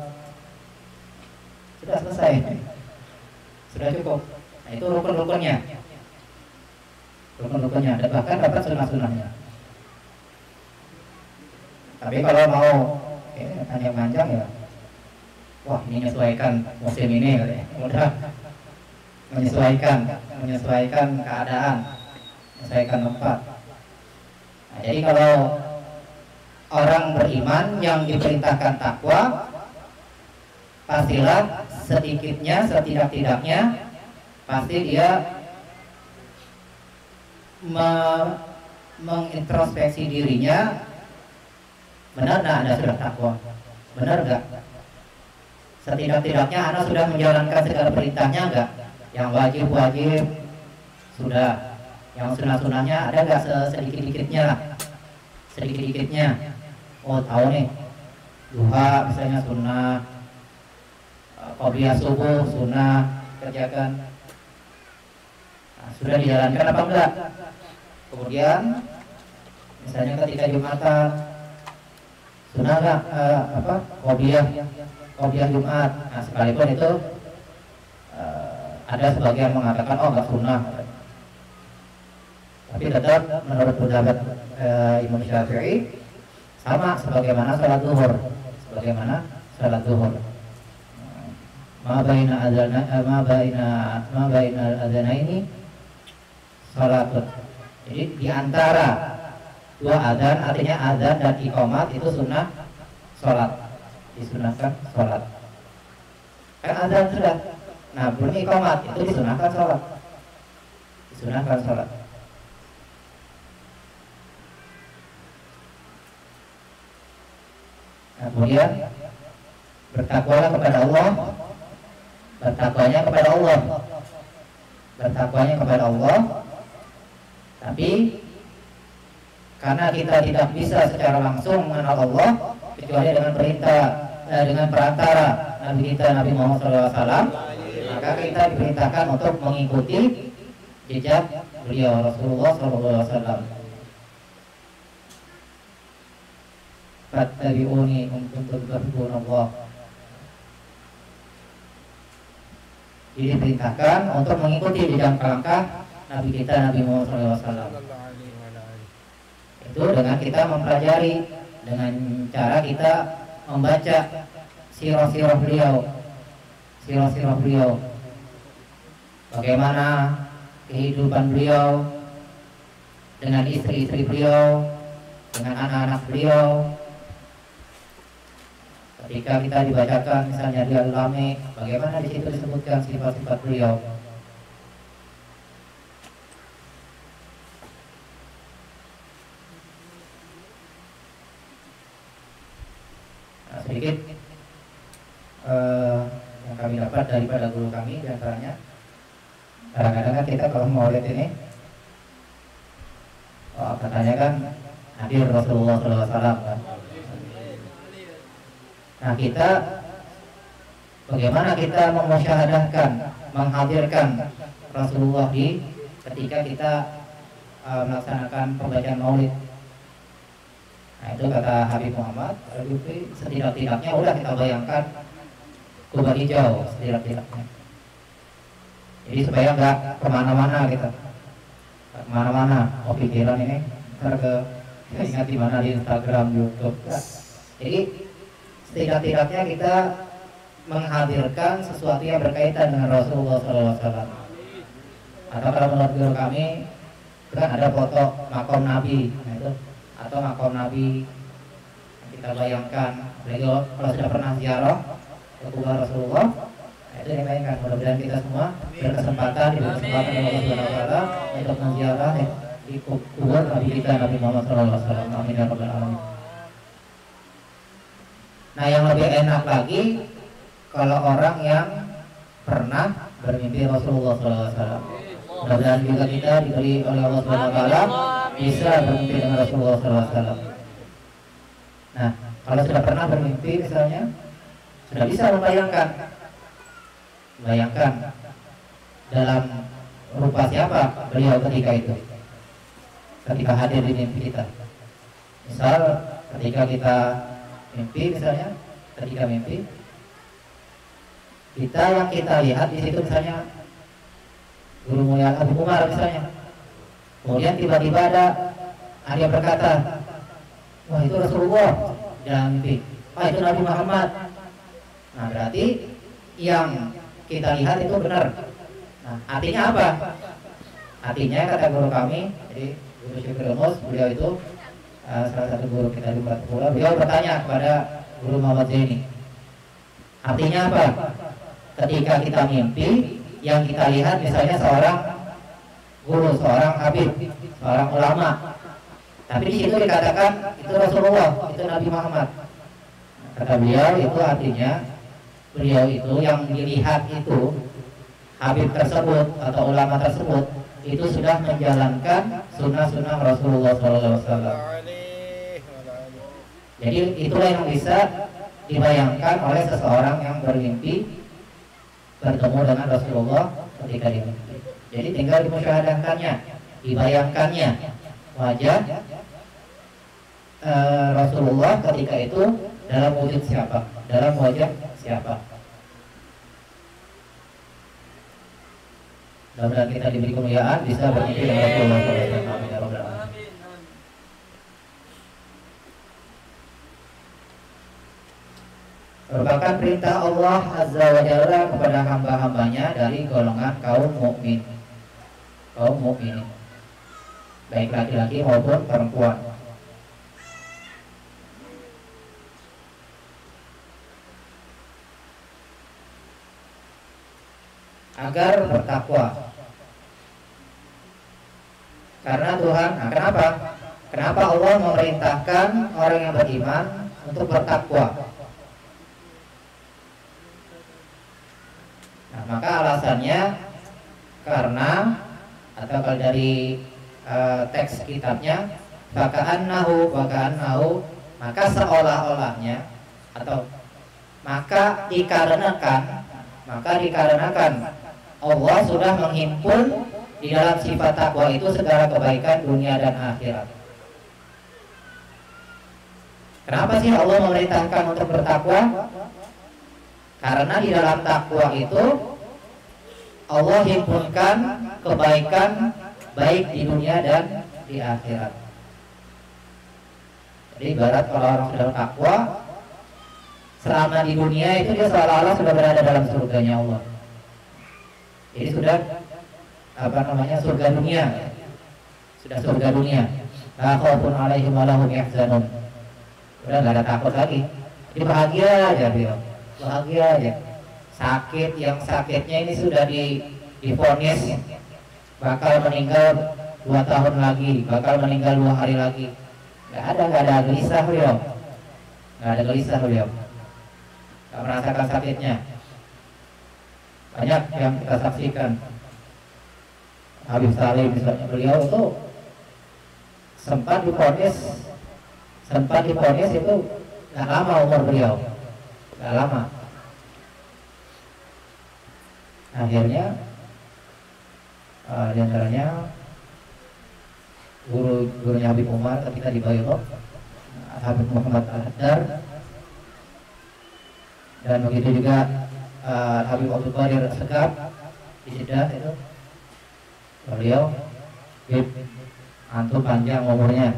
Sudah selesai. Sudah cukup. Nah itu rukun-rukunnya. Dan bahkan dapat sunnah-sunnahnya. Tapi kalau mau panjang-panjang ya, wah ini menyesuaikan musim ini kali ya. Mudah menyesuaikan keadaan, menyesuaikan tempat. Nah, jadi kalau orang beriman yang diperintahkan takwa, pastilah setidak-tidaknya pasti dia mengintrospeksi dirinya, benar nggak Anda sudah takwa, benar nggak? Setidak-tidaknya Anda sudah menjalankan segala perintahnya nggak? Yang wajib sudah, yang sunnah-sunnahnya ada nggak sedikit-dikitnya? Oh tahu nih, duha misalnya sunnah, qobliyah subuh sunnah kerjakan. Nah, sudah dijalankan apa enggak? Kemudian misalnya ketika Jumatan sunnah enggak qobliyah Jumat. Nah sekalipun itu Ada sebagian mengatakan oh nggak sunnah, tapi tetap menurut pendapat Imam Syafi'i sama sebagaimana salat zuhur, ma baina adzanaini salatun. Jadi di antara dua adzan, artinya adzan dan iqamat itu sunnah salat, disunahkan salat. Kan adzan sudah, nah belum iqamat itu disunahkan salat, Nah, kemudian bertakwalah kepada Allah, bertakwanya kepada Allah. Tapi karena kita tidak bisa secara langsung mengenal Allah kecuali dengan perantara Nabi kita Nabi Muhammad SAW, maka kita diperintahkan untuk mengikuti jejak beliau Rasulullah SAW. Fattabi'uni kuntum tuhibbunallah. Jadi diperintahkan untuk mengikuti jejak langkah Nabi kita Nabi Muhammad SAW. Itu dengan kita mempelajari, dengan cara kita membaca sirah beliau, bagaimana kehidupan beliau dengan istri-istri beliau, dengan anak-anak beliau. Ketika kita dibacakan misalnya di Al-Lami, bagaimana di situ disebutkan sifat-sifat beliau. Nah, sedikit yang kami dapat daripada guru kami, diantaranya kadang-kadang kan kita kalau mau lihat ini, katanya kan hadir Rasulullah SAW kan. Nah, kita bagaimana kita memusyahadahkan, menghadirkan Rasulullah di ketika kita melaksanakan pembacaan Maulid. Nah, itu kata Habib Muhammad Al-Jufri, setidak-tidaknya udah kita bayangkan kubah hijau setidak-tidaknya. Jadi supaya nggak kemana-mana kita, pikiran ini ntar ingat di mana di Instagram, YouTube. Jadi setidak-tidaknya kita menghadirkan sesuatu yang berkaitan dengan Rasulullah SAW. Atau kalau menurut guru kami kan ada foto makom Nabi, nah itu, atau makom Nabi kita bayangkan. Apalagi kalau sudah pernah ziarah ke kubur Rasulullah, nah itu dibayangkan. Mudah-mudahan kita semua berkesempatan oleh Allah Subhanahu Wa Taala untuk menziarah di kubur Nabi kita Nabi Muhammad SAW. Amin ya rabbal alamin. Nah, yang lebih enak lagi kalau orang yang pernah bermimpi Rasulullah SAW. Mudah-mudahan juga kita diberi oleh Allah Subhanahu Wa Taala bisa bermimpi dengan Rasulullah SAW. Nah, kalau sudah pernah bermimpi misalnya, sudah bisa membayangkan dalam rupa siapa beliau ketika itu, ketika hadir di mimpi kita. Misal ketika kita mimpi, misalnya ketika mimpi kita yang kita lihat di situ misalnya Guru Mulia Abu Umar misalnya, kemudian tiba-tiba ada yang berkata, wah itu Rasulullah dalam mimpi, wah itu Nabi Muhammad. Nah, berarti yang kita lihat itu benar. Nah, artinya apa? Artinya kata guru kami, jadi Guru Syukrimus, beliau itu salah satu guru kita di Pulau, beliau bertanya kepada Guru Muhammad Zaini, artinya apa? Ketika kita mimpi, yang kita lihat misalnya seorang guru, seorang habib, seorang ulama, tapi di situ dikatakan itu Rasulullah, itu Nabi Muhammad. Kata beliau, itu artinya beliau itu yang dilihat itu habib tersebut atau ulama tersebut itu sudah menjalankan sunnah-sunnah Rasulullah SAW. Jadi itulah yang bisa dibayangkan oleh seseorang yang bermimpi bertemu dengan Rasulullah ketika di mimpi. Jadi tinggal dimusyahadahkannya, dibayangkannya wajah Rasulullah ketika itu dalam wujud siapa, dalam wajah siapa. Mudah-mudahan kita diberi kemuliaan bisa bermimpi dengan Rasulullah SAW. Amin ya rabbal alamin. Merupakan perintah Allah Azza wa Jalla kepada hamba-hambanya dari golongan kaum mukmin, kaum mukminin, baik laki-laki maupun perempuan, agar bertakwa. Karena Tuhan, kenapa Allah memerintahkan orang yang beriman untuk bertakwa? Nah, maka alasannya karena, atau kalau dari teks kitabnya, faka'annahu, maka seolah-olahnya, atau maka dikarenakan Allah sudah menghimpun di dalam sifat takwa itu segala kebaikan dunia dan akhirat. Kenapa sih Allah memerintahkan untuk bertakwa? Karena di dalam takwa itu Allah himpunkan kebaikan baik di dunia dan di akhirat. Jadi ibarat kalau orang sudah takwa, selama di dunia itu dia seolah-olah sudah berada dalam surganya Allah. Jadi sudah surga dunia, sudah surga dunia. La khaufun 'alaihim wa lahum yahzanun. Udah nggak ada takut lagi. Jadi bahagia aja dia, bahagia aja. Sakit, yang sakitnya ini sudah divonis bakal meninggal 2 tahun lagi, bakal meninggal 2 hari lagi. Nggak ada gelisah beliau, nggak ada gelisah beliau. Nggak merasakan sakitnya. Banyak yang kita saksikan. Habib Salim misalnya, beliau itu sempat divonis itu nggak lama umur beliau, nggak lama. Akhirnya diantaranya gurunya Habib Umar ketika di Bayreuth, Habib Muhammad Al-Haddar, dan begitu juga Habib Abdul Qadir Segaf di Jeddah itu, beliau, antum panjang umurnya,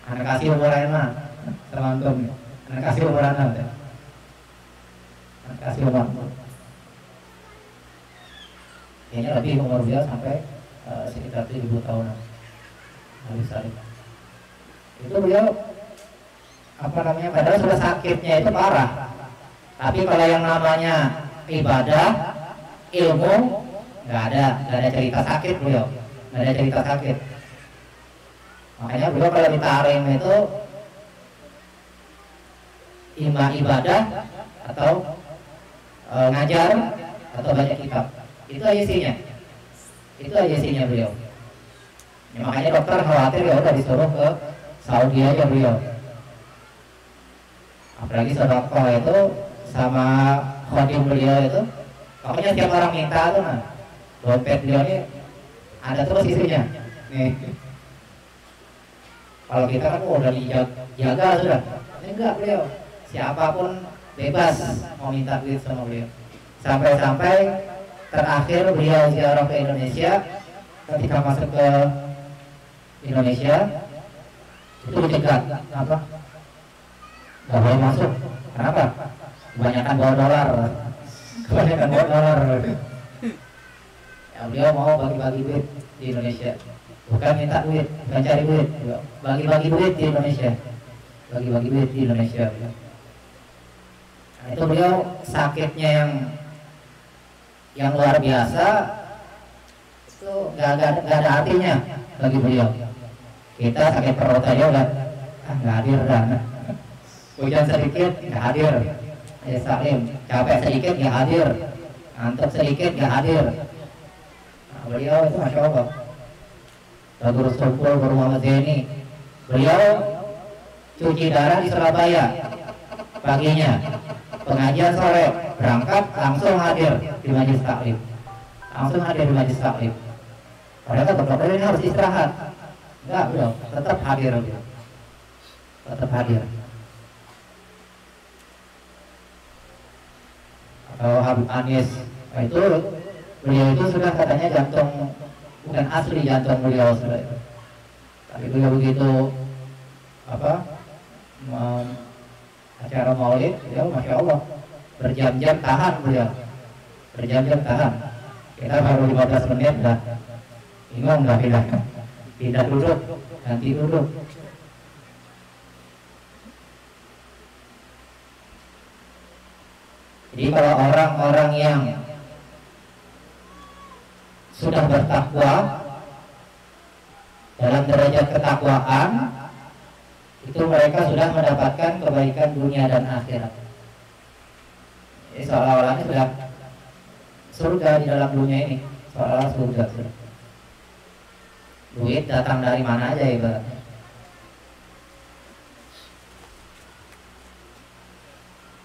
anak kasih umur enak sama antum, anak kasih umur enak, anak kasih umur, kayaknya lebih umur beliau sampai sekitar 1000 tahunan. Habib Salim itu beliau padahal sudah sakitnya itu parah, tapi kalau yang namanya ibadah, ilmu, nggak ada cerita sakit beliau, nggak ada cerita sakit. Makanya beliau kalau ditaring itu ibadah atau ngajar atau baca kitab, itu aja isinya beliau. Ya, makanya dokter khawatir, ya udah disuruh ke Saudi aja beliau. Apalagi sedekah itu sama khodim beliau itu, pokoknya tiap orang minta tuh, nah dompet beliau ini ada terus isinya nih. Kalau kita kan udah dijaga sudah, ini enggak, beliau siapapun bebas mau minta duit sama beliau. Sampai terakhir beliau ziarah ke Indonesia, ketika masuk ke Indonesia itu dicegat, kenapa? Gak boleh masuk, kenapa? Kebanyakan bawa dolar. Ya, beliau mau bagi-bagi duit di Indonesia, bukan minta duit, bukan cari duit, bagi-bagi duit di Indonesia, bagi-bagi duit di Indonesia. Nah, itu beliau sakitnya yang luar biasa, itu nggak ada artinya bagi beliau. Kita sakit perut aja udah nggak hadir dah. Hujan sedikit nggak hadir. Salim capek sedikit nggak hadir, ngantuk sedikit nggak hadir. Nah, beliau itu masya Allah. Guru Sumpul, Guru Muhammad Zaini, beliau cuci darah di Surabaya paginya, pengajian sore, berangkat langsung hadir di majelis taklim, Padahal dokter ini harus istirahat, enggak, beliau tetap hadir, Atau Habib Anis, nah itu beliau itu sudah katanya jantung, bukan asli jantung beliau sudah itu. Tapi beliau begitu acara maulid, beliau masya Allah berjam-jam tahan beliau, berjam-jam tahan. Kita baru 15 menit dah bingung, dah pindah duduk, ganti duduk. Jadi kalau orang-orang yang sudah bertakwa dalam derajat ketakwaan, itu mereka sudah mendapatkan kebaikan dunia dan akhirat. Jadi seolah-olahnya sudah surga di dalam dunia ini, seolah-olah surga sudah. Duit datang dari mana aja ibaratnya.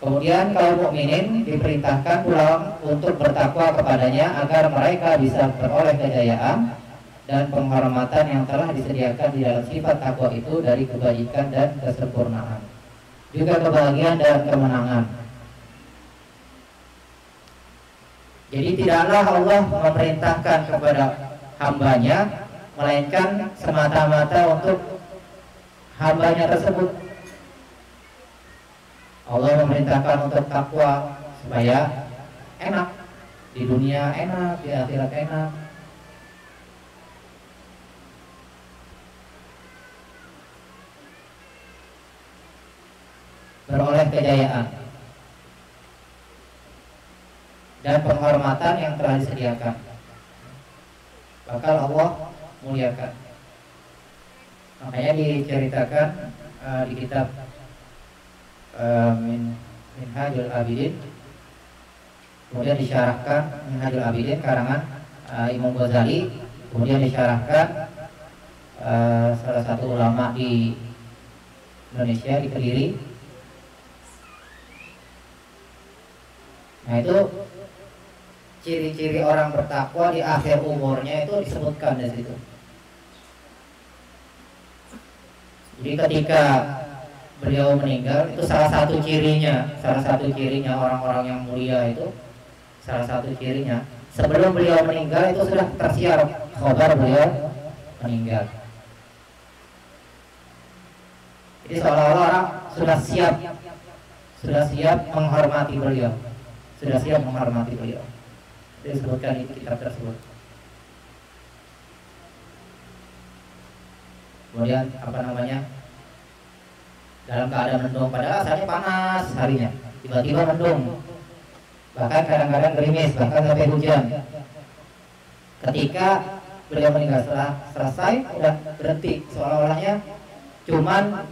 Kemudian kaum mukminin diperintahkan pula untuk bertakwa kepadanya agar mereka bisa beroleh kejayaan dan penghormatan yang telah disediakan di dalam sifat takwa itu dari kebaikan dan kesempurnaan, juga kebahagiaan dan kemenangan. Jadi tidaklah Allah memerintahkan kepada hambanya melainkan semata-mata untuk hambanya tersebut. Allah memerintahkan untuk takwa supaya enak di dunia, enak di akhirat, enak. Beroleh kejayaan dan penghormatan yang telah disediakan, bakal Allah muliakan. Makanya diceritakan di kitab Minhajul Abidin, kemudian disyarahkan Minhajul Abidin karangan Imam Ghazali, kemudian disyarahkan salah satu ulama di Indonesia, di Kediri. Nah itu ciri-ciri orang bertakwa di akhir umurnya itu disebutkan di situ. Jadi ketika beliau meninggal, itu salah satu cirinya orang-orang yang mulia itu, salah satu cirinya sebelum beliau meninggal itu sudah tersiar kabar beliau meninggal. Jadi seolah-olah orang sudah siap menghormati beliau, sudah siap menghormati beliau. Disebutkan itu kitab tersebut. Kemudian dalam keadaan mendung, padahal asalnya panas harinya, tiba-tiba mendung, bahkan kadang-kadang gerimis, bahkan sampai hujan. Ketika beliau meninggal, setelah selesai udah berhenti, seolah-olahnya cuman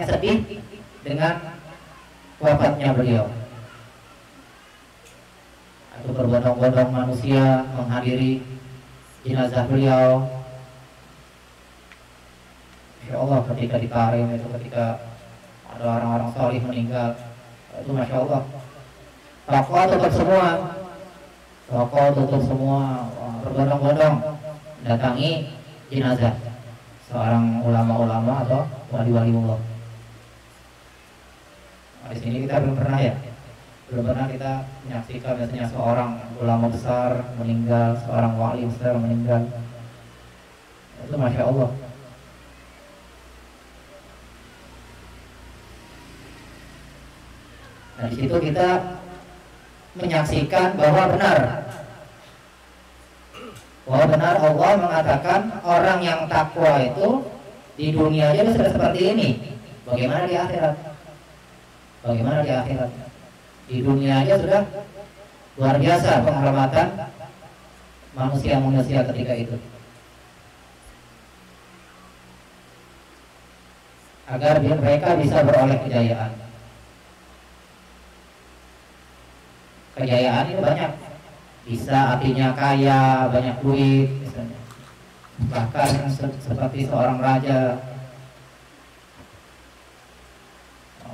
sedih dengan wafatnya beliau. Atau berbondong-bondong manusia menghadiri jenazah beliau. Masya Allah, ketika ditarim itu, ketika ada orang-orang salih meninggal, itu Masya Allah, toko tutup semua, berbondong-bondong datangi jenazah seorang ulama-ulama atau wali-wali Allah. Di sini kita belum pernah kita menyaksikan biasanya seorang ulama besar meninggal, seorang wali besar meninggal. Itu Masya Allah. Nah, di situ kita menyaksikan bahwa benar Allah mengatakan orang yang takwa itu di dunia aja sudah seperti ini. Bagaimana di akhirat? Di dunia aja sudah luar biasa penghormatan manusia ketika itu. Agar mereka bisa beroleh kejayaan. Kejayaan itu banyak, bisa artinya kaya, banyak duit misalnya. Bahkan seperti seorang raja,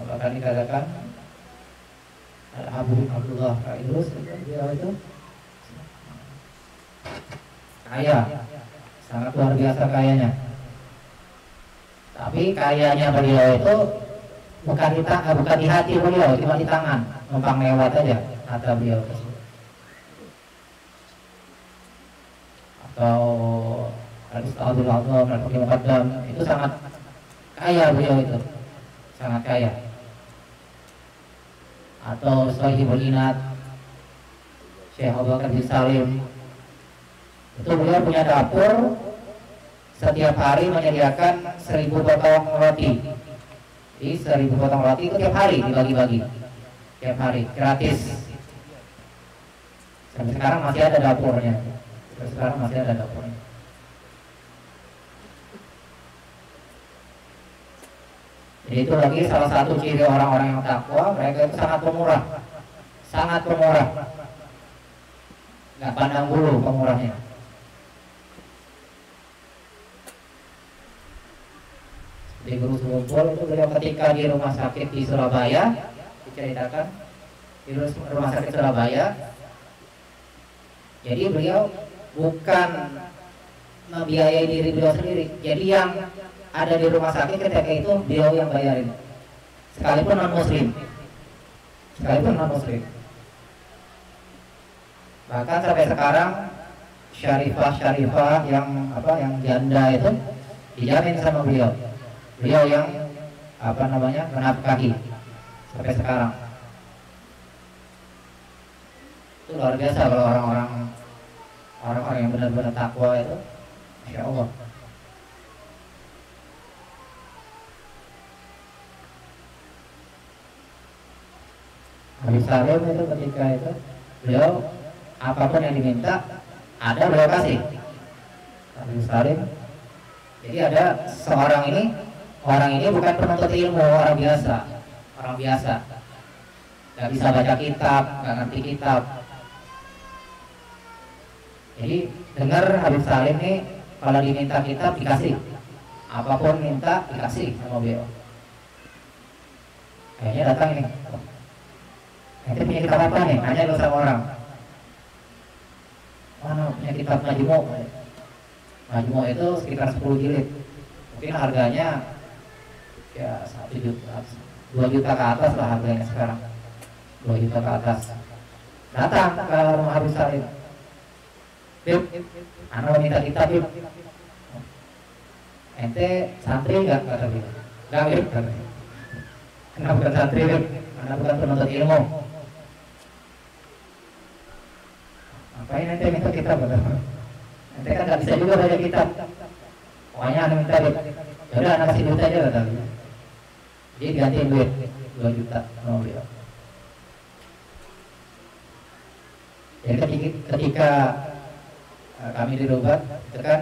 bahkan dikatakan Abu Abdullah Idrus, dia itu kaya, sangat luar biasa kayanya. Tapi kayanya beliau itu bukan di hati beliau, cuma di tangan, numpang lewat aja kata beliau tersebut. atau Al-Ustadzul Azam, Al-Faqih Muqaddam, itu sangat kaya beliau itu, sangat kaya. Atau Sohibul Inat, Syekh Abu Bakar bin Salim, itu beliau punya dapur, setiap hari menyediakan 1000 potong roti. Jadi 1000 potong roti itu tiap hari dibagi-bagi, tiap hari gratis. Sampai sekarang masih ada dapurnya. Sampai sekarang masih ada dapurnya. Jadi itu lagi salah satu ciri orang-orang yang takwa, mereka itu sangat pemurah, sangat pemurah, nggak pandang bulu pemurahnya. Di Guru Sumpul itu beliau ketika di rumah sakit di Surabaya, diceritakan di rumah sakit Surabaya. Jadi beliau bukan membiayai diri beliau sendiri. Jadi yang ada di rumah sakit ketika itu beliau yang bayarin, sekalipun non muslim, sekalipun non muslim. Bahkan sampai sekarang syarifah yang janda itu dijamin sama beliau. Beliau yang menafkahi sampai sekarang. Itu luar biasa kalau orang-orang yang benar-benar takwa itu, Masya Allah. Habib Salim itu ketika itu beliau apapun yang diminta ada beliau kasih. Habib Salim. Jadi ada orang ini bukan penuntut ilmu, orang biasa, nggak bisa baca kitab, nggak ngerti kitab. Jadi dengar Habib Salim ini kalau diminta kitab dikasih, apapun minta dikasih sama beliau. Kayaknya datang ini. Nanti punya kitab apa nih? Nanya dulu sama orang. Mana punya kitab Majmu'? Majmu' itu sekitar 10 jilid. Mungkin harganya ya 1 juta, 2 juta ke atas lah harganya sekarang. 2 juta ke atas. Datang ke rumah Habib Salim. Bib, anak minta kitab Bib. Ente santri nggak? Kata Bib. Nggak Bib. Kenapa bukan santri Bib? Karena bukan penuntut ilmu. Ngapain ente minta kitab? Ente kan nggak bisa juga baca kitab. Pokoknya anak minta Bib. Yaudah anak kasih duit aja kata Bib. Jadi gantiin duit 2 juta sama beliau. Jadi ketika kami di Rubat itu kan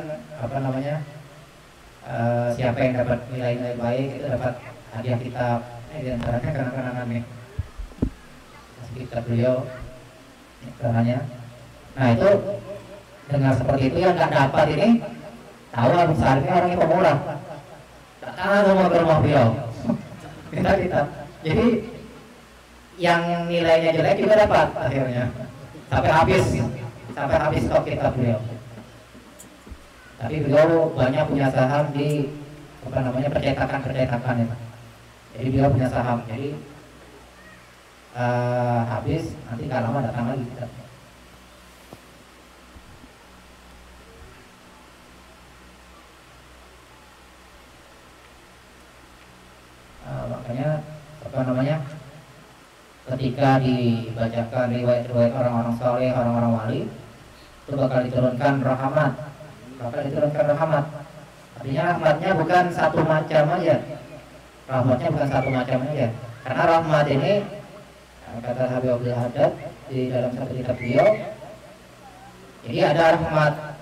siapa yang dapat nilai-nilai baik itu dapat hadiah kitab. Di antaranya kenang-kenangan nih kitab beliau caranya. Nah itu dengar seperti itu yang nggak dapat ini tahu Habib Salim ini orangnya pemurah, datang semua ke rumah beliau minta kitab. Jadi yang nilainya jelek juga dapat akhirnya sampai habis stok kitab beliau. Tapi beliau banyak punya saham di percetakan itu. Jadi beliau punya saham. Jadi habis nanti nggak lama datang lagi kitabnya. Makanya ketika dibacakan riwayat-riwayat orang-orang soleh, orang-orang wali, itu bakal diturunkan rahmat. Artinya rahmatnya bukan satu macam aja. Karena rahmat ini kata Habib Abdul Haddad di dalam satu kitab beliau, jadi ada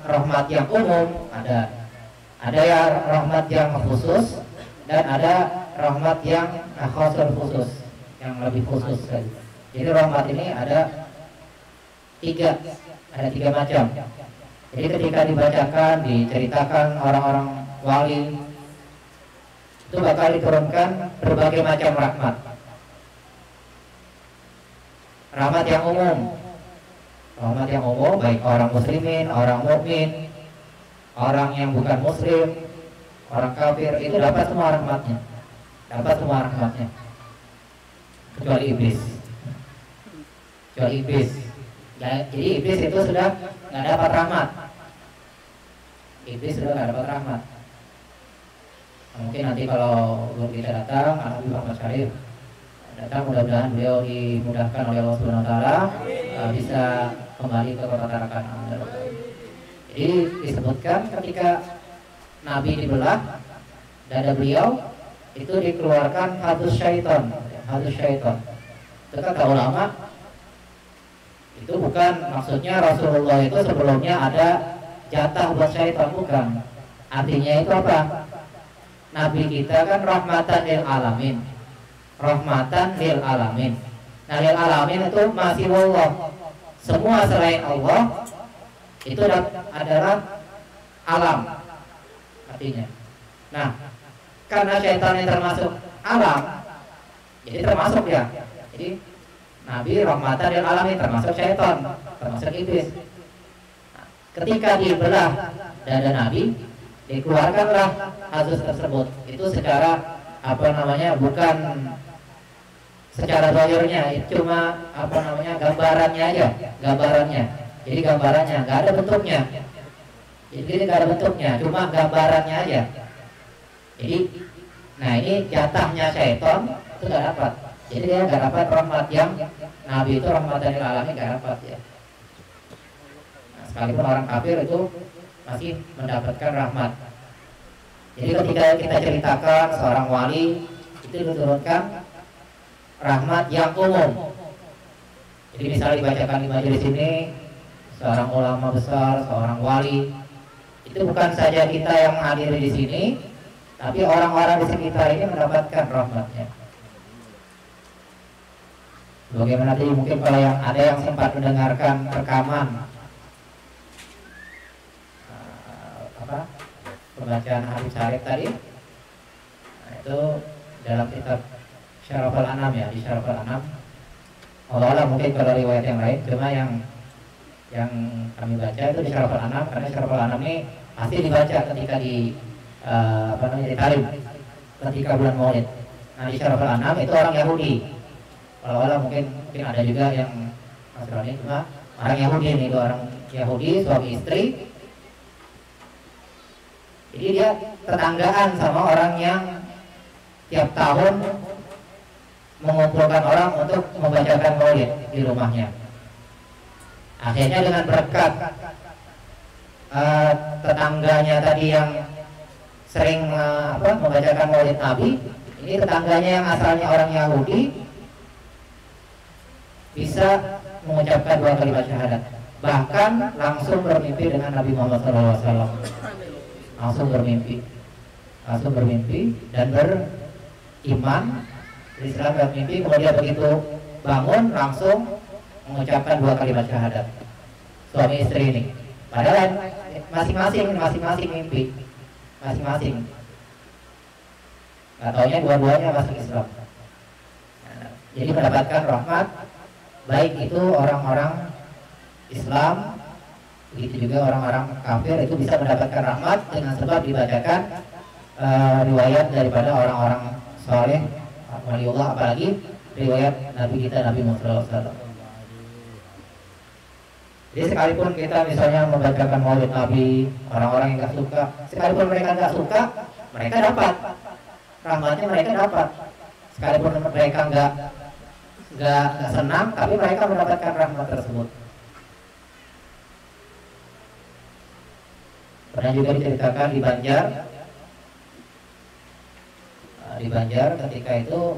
rahmat yang umum, ada ya rahmat yang khusus, dan ada rahmat yang khusus, yang lebih khusus. Jadi rahmat ini ada tiga macam. Jadi ketika dibacakan, diceritakan orang-orang wali, itu bakal diturunkan berbagai macam rahmat. Rahmat yang umum, baik orang muslimin, orang mukmin, orang yang bukan muslim, orang kafir, itu dapat semua rahmatnya. Kecuali iblis. Jadi iblis itu sudah nggak dapat rahmat. iblis sudah nggak dapat rahmat. Mungkin nanti kalau guru kita datang, Habib Ahmad Syarif datang, mudah-mudahan beliau dimudahkan oleh Allah Subhanahu Wa Taala bisa kembali ke kota Tarakan. Jadi disebutkan ketika Nabi dibelah, dada beliau itu dikeluarkan hadus syaiton. Itu kata ulama, itu bukan maksudnya Rasulullah itu sebelumnya ada jatah buat syaitan, bukan. Artinya itu apa? Nabi kita kan rahmatan lil alamin. Nah, lil alamin itu masih Allah. Semua selain Allah itu adalah alam artinya. Nah, karena syaitan yang termasuk alam, jadi termasuk ya. Jadi Nabi rahmatan lil alamin termasuk syaitan, termasuk iblis. Nah, ketika dibelah dada Nabi, dikeluarkanlah hadis tersebut. Itu secara bukan secara zahirnya, cuma gambarannya aja, Jadi gambarannya nggak ada bentuknya. Cuma gambarannya aja. Jadi, nah ini jatahnya syaitan itu nggak dapat. Jadi dia nggak dapat rahmat yang Nabi itu rahmatan lil alamin, nggak dapat ya. Nah, sekalipun orang kafir itu masih mendapatkan rahmat. Jadi ketika kita ceritakan seorang wali itu diturunkan rahmat yang umum. Jadi misalnya dibacakan di majelis ini seorang ulama besar, seorang wali, itu bukan saja kita yang hadir di sini, tapi orang-orang di sekitar ini mendapatkan rahmatnya. Bagaimana tadi mungkin kalau yang ada yang sempat mendengarkan rekaman pembacaan Habib Syarif tadi, nah, itu dalam kitab Syaraful Anam ya, di Syaraful Anam. Allah mungkin kalau riwayat yang lain, cuma yang kami baca itu di Syaraful Anam, karena Syaraful Anam ini pasti dibaca ketika di di talim, ketika bulan Maulid. Nah, di Syaraful Anam itu orang Yahudi. Allah mungkin ada juga yang Nasrani, cuma orang Yahudi ini, dua orang Yahudi suami istri. Jadi dia tetanggaan sama orang yang tiap tahun mengumpulkan orang untuk membacakan maulid di rumahnya. Akhirnya dengan berkat tetangganya tadi yang sering membacakan maulid Nabi, ini tetangganya yang asalnya orang Yahudi bisa mengucapkan 2 kalimat syahadat. Bahkan langsung bermimpi dengan Nabi Muhammad SAW. Langsung bermimpi dan beriman Islam bermimpi, kemudian begitu bangun langsung mengucapkan 2 kalimat syahadat. Suami istri ini, padahal masing-masing mimpi, masing-masing. Gak taunya dua-duanya masuk Islam. Nah, jadi mendapatkan rahmat, baik itu orang-orang Islam, begitu juga orang-orang kafir itu bisa mendapatkan rahmat dengan sebab dibacakan riwayat daripada orang-orang saleh, waliullah, apalagi riwayat Nabi kita Nabi Muhammad SAW. Jadi sekalipun kita misalnya membacakan maulid Nabi, orang-orang yang nggak suka, sekalipun mereka nggak suka, mereka dapat rahmatnya, mereka dapat. Sekalipun mereka nggak senang, tapi mereka mendapatkan rahmat tersebut. Pernah juga diceritakan di Banjar ketika itu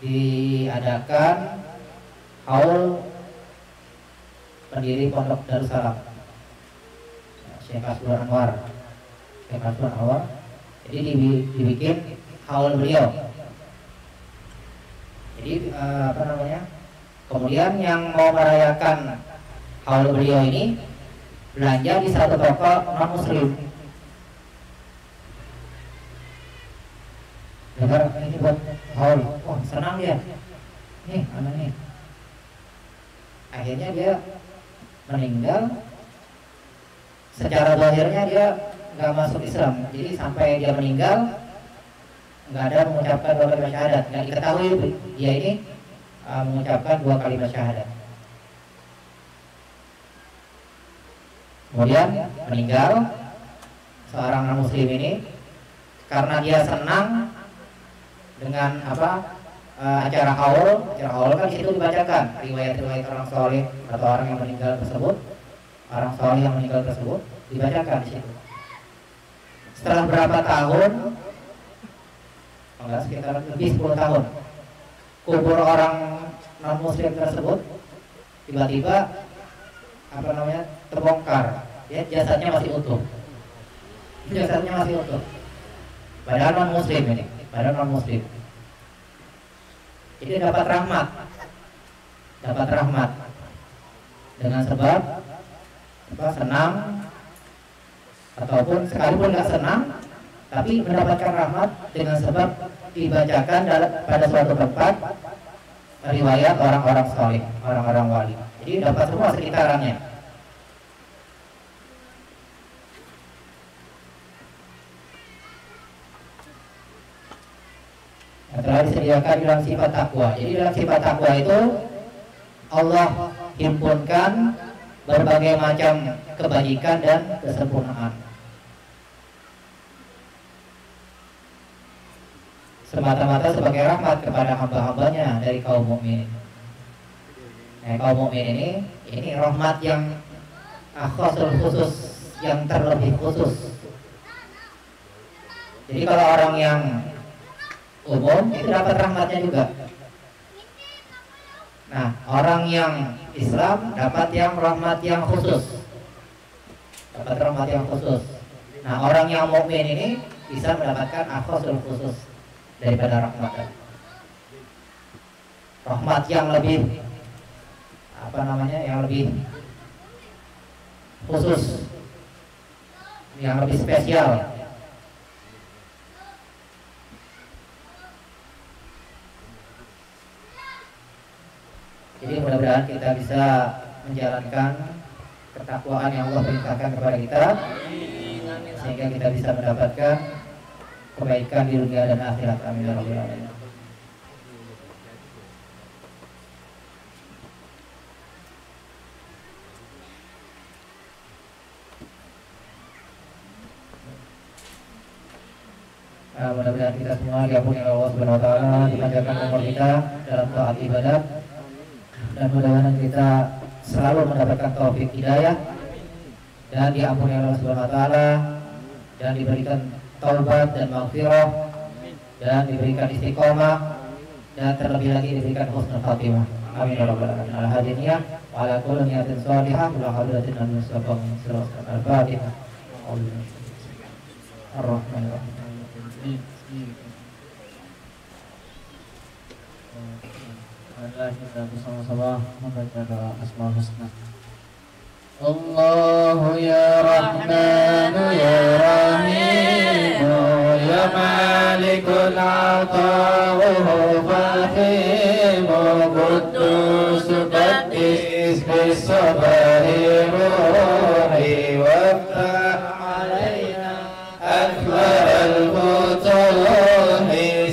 diadakan haul pendiri Pondok Darussalam, Syekh Asbur Anwar. Jadi dibikin haul beliau. Jadi kemudian yang mau merayakan haul beliau ini belanja di satu toko non muslim. Dengar ini buat haul, oh senang dia, nih mana nih. Akhirnya dia meninggal. Secara zahirnya dia nggak masuk Islam. Jadi sampai dia meninggal nggak ada mengucapkan 2 kalimat syahadat. Nggak diketahui dia ini mengucapkan 2 kalimat syahadat. Kemudian meninggal seorang non muslim ini karena dia senang dengan acara haul kan situ dibacakan riwayat-riwayat orang soleh atau orang yang meninggal tersebut, orang soleh yang meninggal tersebut dibacakan di situ. Setelah berapa tahun, enggak, sekitar lebih 10 tahun, kubur orang non muslim tersebut tiba-tiba terbongkar, ya, jasadnya masih utuh, padahal non muslim ini, jadi dapat rahmat dengan sebab senang, ataupun sekalipun nggak senang tapi mendapatkan rahmat dengan sebab dibacakan pada suatu tempat riwayat orang-orang saleh, orang-orang wali. Jadi dapat semua sekitarannya. Yang telah disediakan dalam sifat takwa. Jadi dalam sifat takwa itu Allah himpunkan berbagai macam kebajikan dan kesempurnaan, semata-mata sebagai rahmat kepada hamba-hambanya dari kaum mukmin. Kaum mukmin ini rahmat yang khusus, yang terlebih khusus. Jadi kalau orang yang umum itu dapat rahmatnya juga. Nah, orang yang Islam dapat yang rahmat yang khusus. Nah, orang yang mukmin ini bisa mendapatkan akhosul khusus daripada rahmat. Rahmat yang lebih yang lebih khusus, yang lebih spesial. Jadi mudah-mudahan kita bisa menjalankan ketakwaan yang Allah perintahkan kepada kita, sehingga kita bisa mendapatkan kebaikan di dunia dan akhirat. Amin ya rabbal alamin. Mudah-mudahan kita semua diampuni oleh Allah Subhanahu wa taala, dipanjangkan umur kita dalam taat ibadah, dan mudah-mudahan kita selalu mendapatkan taufik hidayah dan diampuni oleh Allah Subhanahu wa taala, dan diberikan taubat dan maghfirah, dan diberikan istiqomah, dan terlebih lagi diberikan husnul khatimah. Amin ya rabbal alamin. Al-hadiniyah wa ala kulli niyatin shalihah wa hadratin al-mustafa al-fatihah. Ar-rahmanir-rahim. Adalah kita bersama-sama membaca doa Asmaul Husna. Allahu ya Rahmanu ya Rahimu ya Malikul Ata'u Fahimu Qudus Qaddis Bisabari Ruhi Waftah alaina akbar al-futuhi.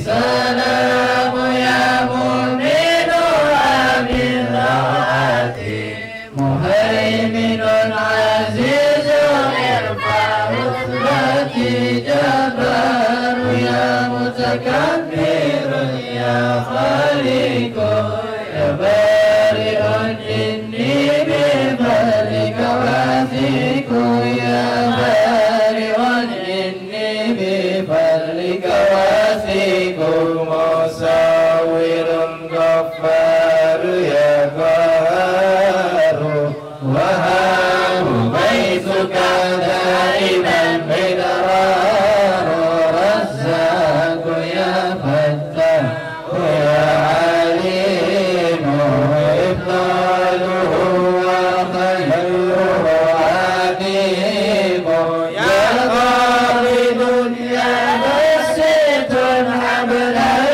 Salamu ya mu'minu amin ra'ati muhaiminun azizun irfa'u uthbati jabaru ya mutakabbirun ya khaliqu ya bari'un inni bifadlika wathiqu ya bari'un inni bifadlika wathiqu musawwirun ghaffaru ya ghafaru wahabu baituka daiman midraru razzaqu ya fattahu ya alimu ifdaluhu wa khayruhu adimu ya qabidun ya basitun hablan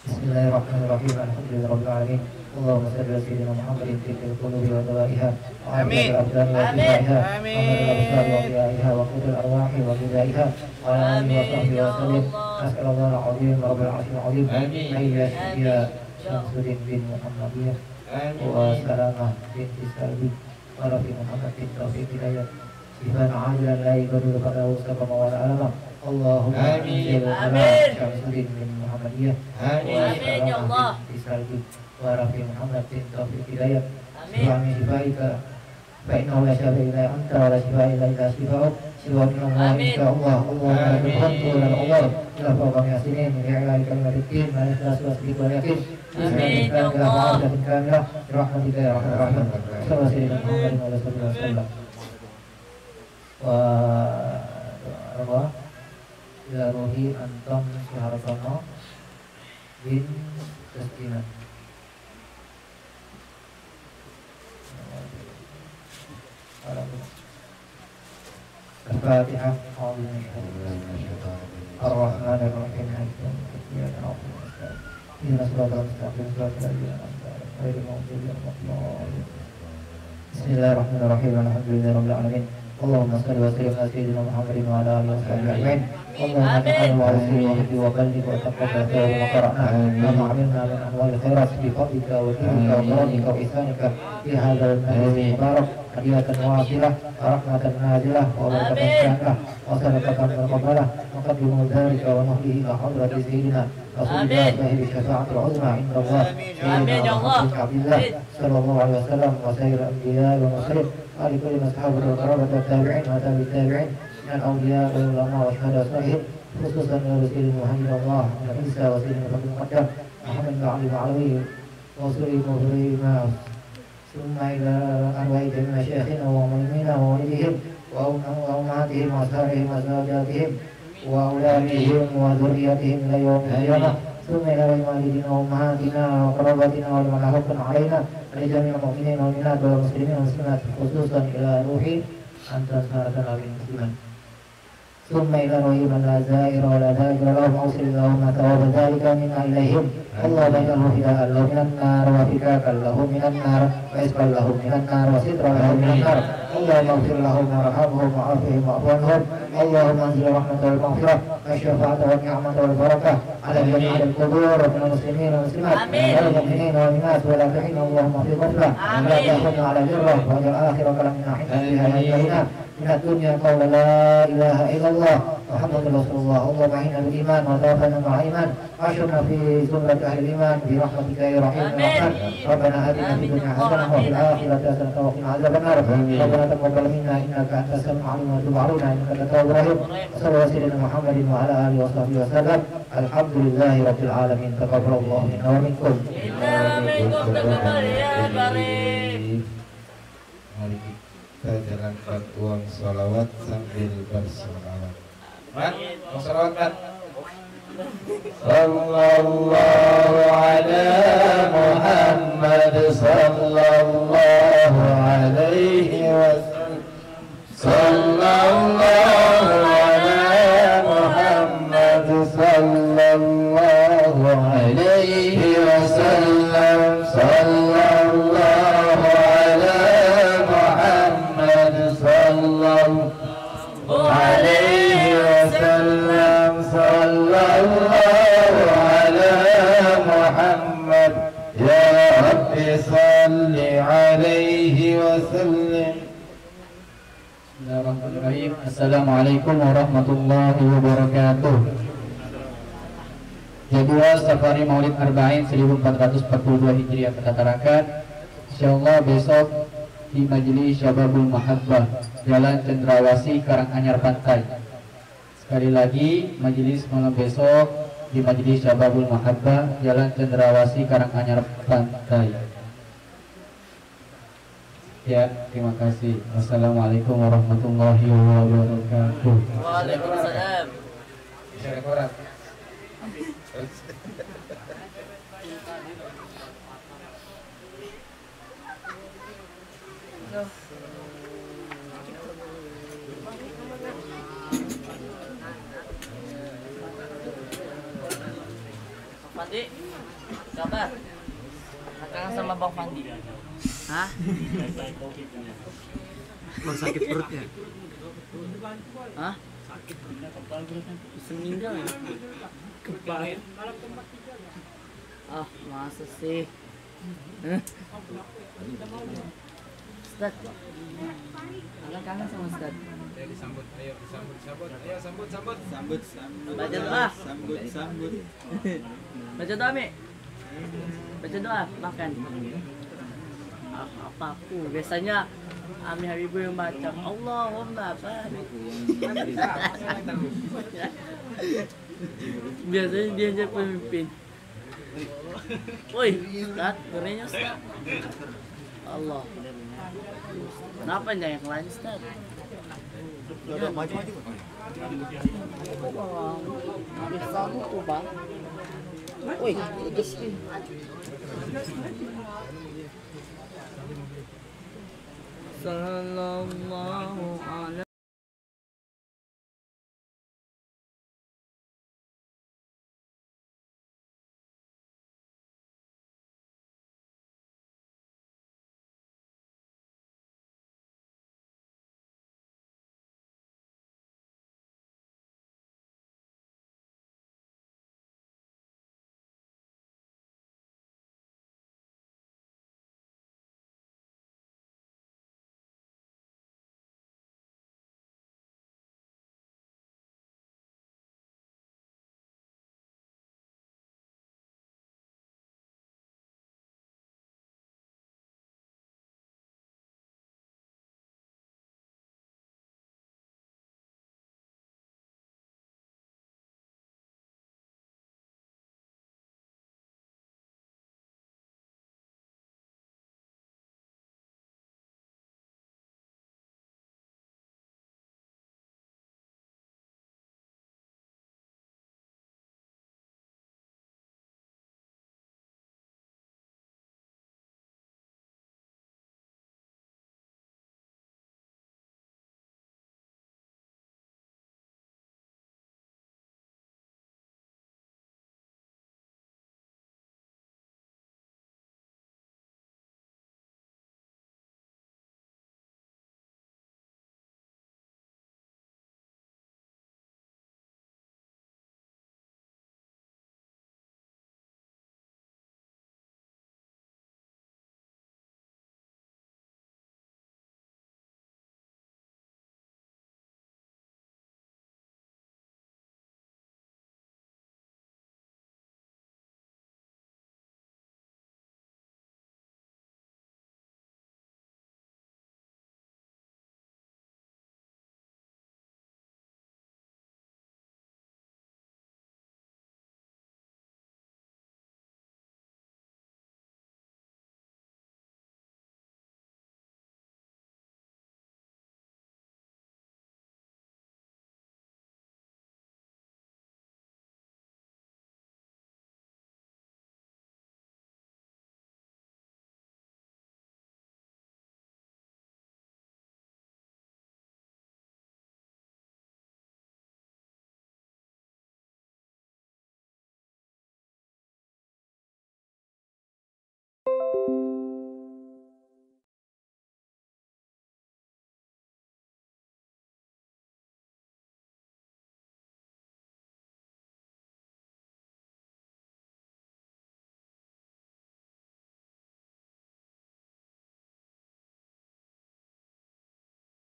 Bismillahirrahmanirrahim. Alhamdulillahirabbil alamin. Allahumma shalli ala sayyidina Muhammadin fi qulubi wa dawaiha wa Amin. abdani wa fidaiha wa Amin. abdal wa fidaiha wa qudul arwahi wa fidaiha wa ala alihi wa sahbihi wa sallim. As'alullah al-azim wa rabbul arsyil azim. Amin. Ayya ya Syamsuddin bin Muhammadiyah wa Salamah bin Salbi wa Rafi Muhammad bin Taufiq Hidayat Sifan ajilan la yaqdiru qadahu sabama wa alama. Allahumma Amin. ala Syamsuddin bin Muhammadiyah wa Salamah bin Salbi wa Rafi Muhammad bin Taufiq Hidayat Sifan shifaika fa innahu la syafi'a illa anta wa la shifa'a illa anta shifa'uk siwa min Allah insya Allah. Allahumma bihamdika wa Allah ila fawqa yasinin ya ilahi kalimatin wa ikhlas wa sidq wa yaqin. Amin ya Allah. Rahmatika ya rahman rahim. Sallallahu alaihi wa sallam. Wa ila ruhi Anton Suhartono bin Kestina. Al-Fatihah. Ar-Rahmanir-Rahim. Bismillahirrahmanirrahim. Alhamdulillahirabbil alamin. Allahumma shalli wa sallim ala sayyidina Muhammadin wa ala alihi wa sahbihi ajma'in. Allahumma ta'ala wa rasul wa hadi wa balligh wa taqabbal wa qara'na wa ma'amilna min ahwal khairat bi fadlika wa dinka wa karamika wa ihsanika fi hadzal majlis mubarak hadiyatan wasilah rahmatan nazilah wa barakatan syamlah wa sadaqatan muqabbalah wa qaddimu dzalika wa nuhlihi ila hadrati sayyidina Rasulullah sahibi syafa'atul uzma inda Allah sayyidina Muhammad Abdullah sallallahu alaihi wasallam wa sayyidil anbiya wa mursalin wa li kulli ashabihi wa qarabat tabi'in wa tabi'it tabi'in min awliya wa ulama wa syuhada salihin khususan ya Rasulullah Muhammad Allah wa Isa wa sayyidina Rasul Muqaddam Muhammad bin Ali Ma'alawi wa suri ma ثم إلى أرواح جميع مشايخنا ومؤمنينا ووالديهم وأمهاتهم وأصهارهم وزوجاتهم وأولادهم وذريتهم إلى يوم القيامة ثم إلى والدينا وأمهاتنا وقرابتنا ولمن حقا علينا ولجميع المؤمنين والمؤمنات والمسلمين والمسلمات خصوصا إلى روح أنت سارتنا بالمسلمين ثم إلى روح من لا زائر ولا ذاكر لهم أوصل اللهم ثواب ذلك منا إليهم اللهم اجعله فداء له من النار وفكاكا له من النار وعزقا له من النار وسترا له من النار اللهم اغفر لهم وارحمهم وعافهم واعف عنهم اللهم انزل الرحمة والمغفرة والشفاعة والنعمة والبركة على جميع القبور من المسلمين والمسلمات والمؤمنين والمؤمنات والآخرين اللهم في غفلة ولا تأخذنا على جرة واجعل آخر كلامنا حين من الدنيا قول لا إله إلا الله محمد رسول الله اللهم أعنا بالإيمان وتوفنا مع الإيمان وأشرنا في زمرة أهل الإيمان برحمتك يا رحيم الرحمن ربنا آتنا في الدنيا حسنة وفي الآخرة حسنة وقنا عذاب النار ربنا تقبل منا إنك أنت السميع العليم وتب علينا إنك أنت التواب الرحيم وصلى الله على سيدنا محمد وعلى آله وصحبه وسلم الحمد لله رب العالمين تقبل الله منا ومنكم Mari kita jalankan uang sholawat sambil bersolawat. Mat, uang sholawat mat. Sallallahu ala Muhammad sallallahu alaihi wasallam. Sallallahu ala Muhammad sallallahu alaihi wasallam. Sallallahu ala Muhammad sallallahu alaihi wasallam. Sallallahu ala Muhammad ya Rabbi salli alaihi wasallam. Bismillahirrahmanirrahim. Assalamualaikum warahmatullahi wabarakatuh. Jadwal Safari Maulid Arba'in 1442 Hijriah Ketatarakan insyaallah besok di Majelis Syababul Mahabbah Jalan Cendrawasih Karanganyar Pantai. Sekali lagi majelis malam besok di Majelis Syababul Mahabbah Jalan Cendrawasih Karanganyar Pantai. Ya, terima kasih. Wassalamualaikum warahmatullahi wabarakatuh. Waalaikumsalam. Bisa rekoran. Pandi. Kabar? Kangen sama Bang Fandi. Hah? Bang sakit perutnya. Hah? Sakit. Bisa meninggal ya? Kepala. Ah, masa sih? Ustad, Anak kangen sama Ustad. Ayo disambut, ayo sambut. Baca doa. Sambut. Baca doa, Mi. Baca doa, makan. Apa aku? Biasanya Ami Habibu yang baca Allahumma barik. Biasanya dia aja pemimpin. Woi, Ustad, gorengnya Ustad. Allah. Kenapa jangan yang lain, Ustad? Maju. Habis kamu tuh, Bang. Woi, terus nih. Sallallahu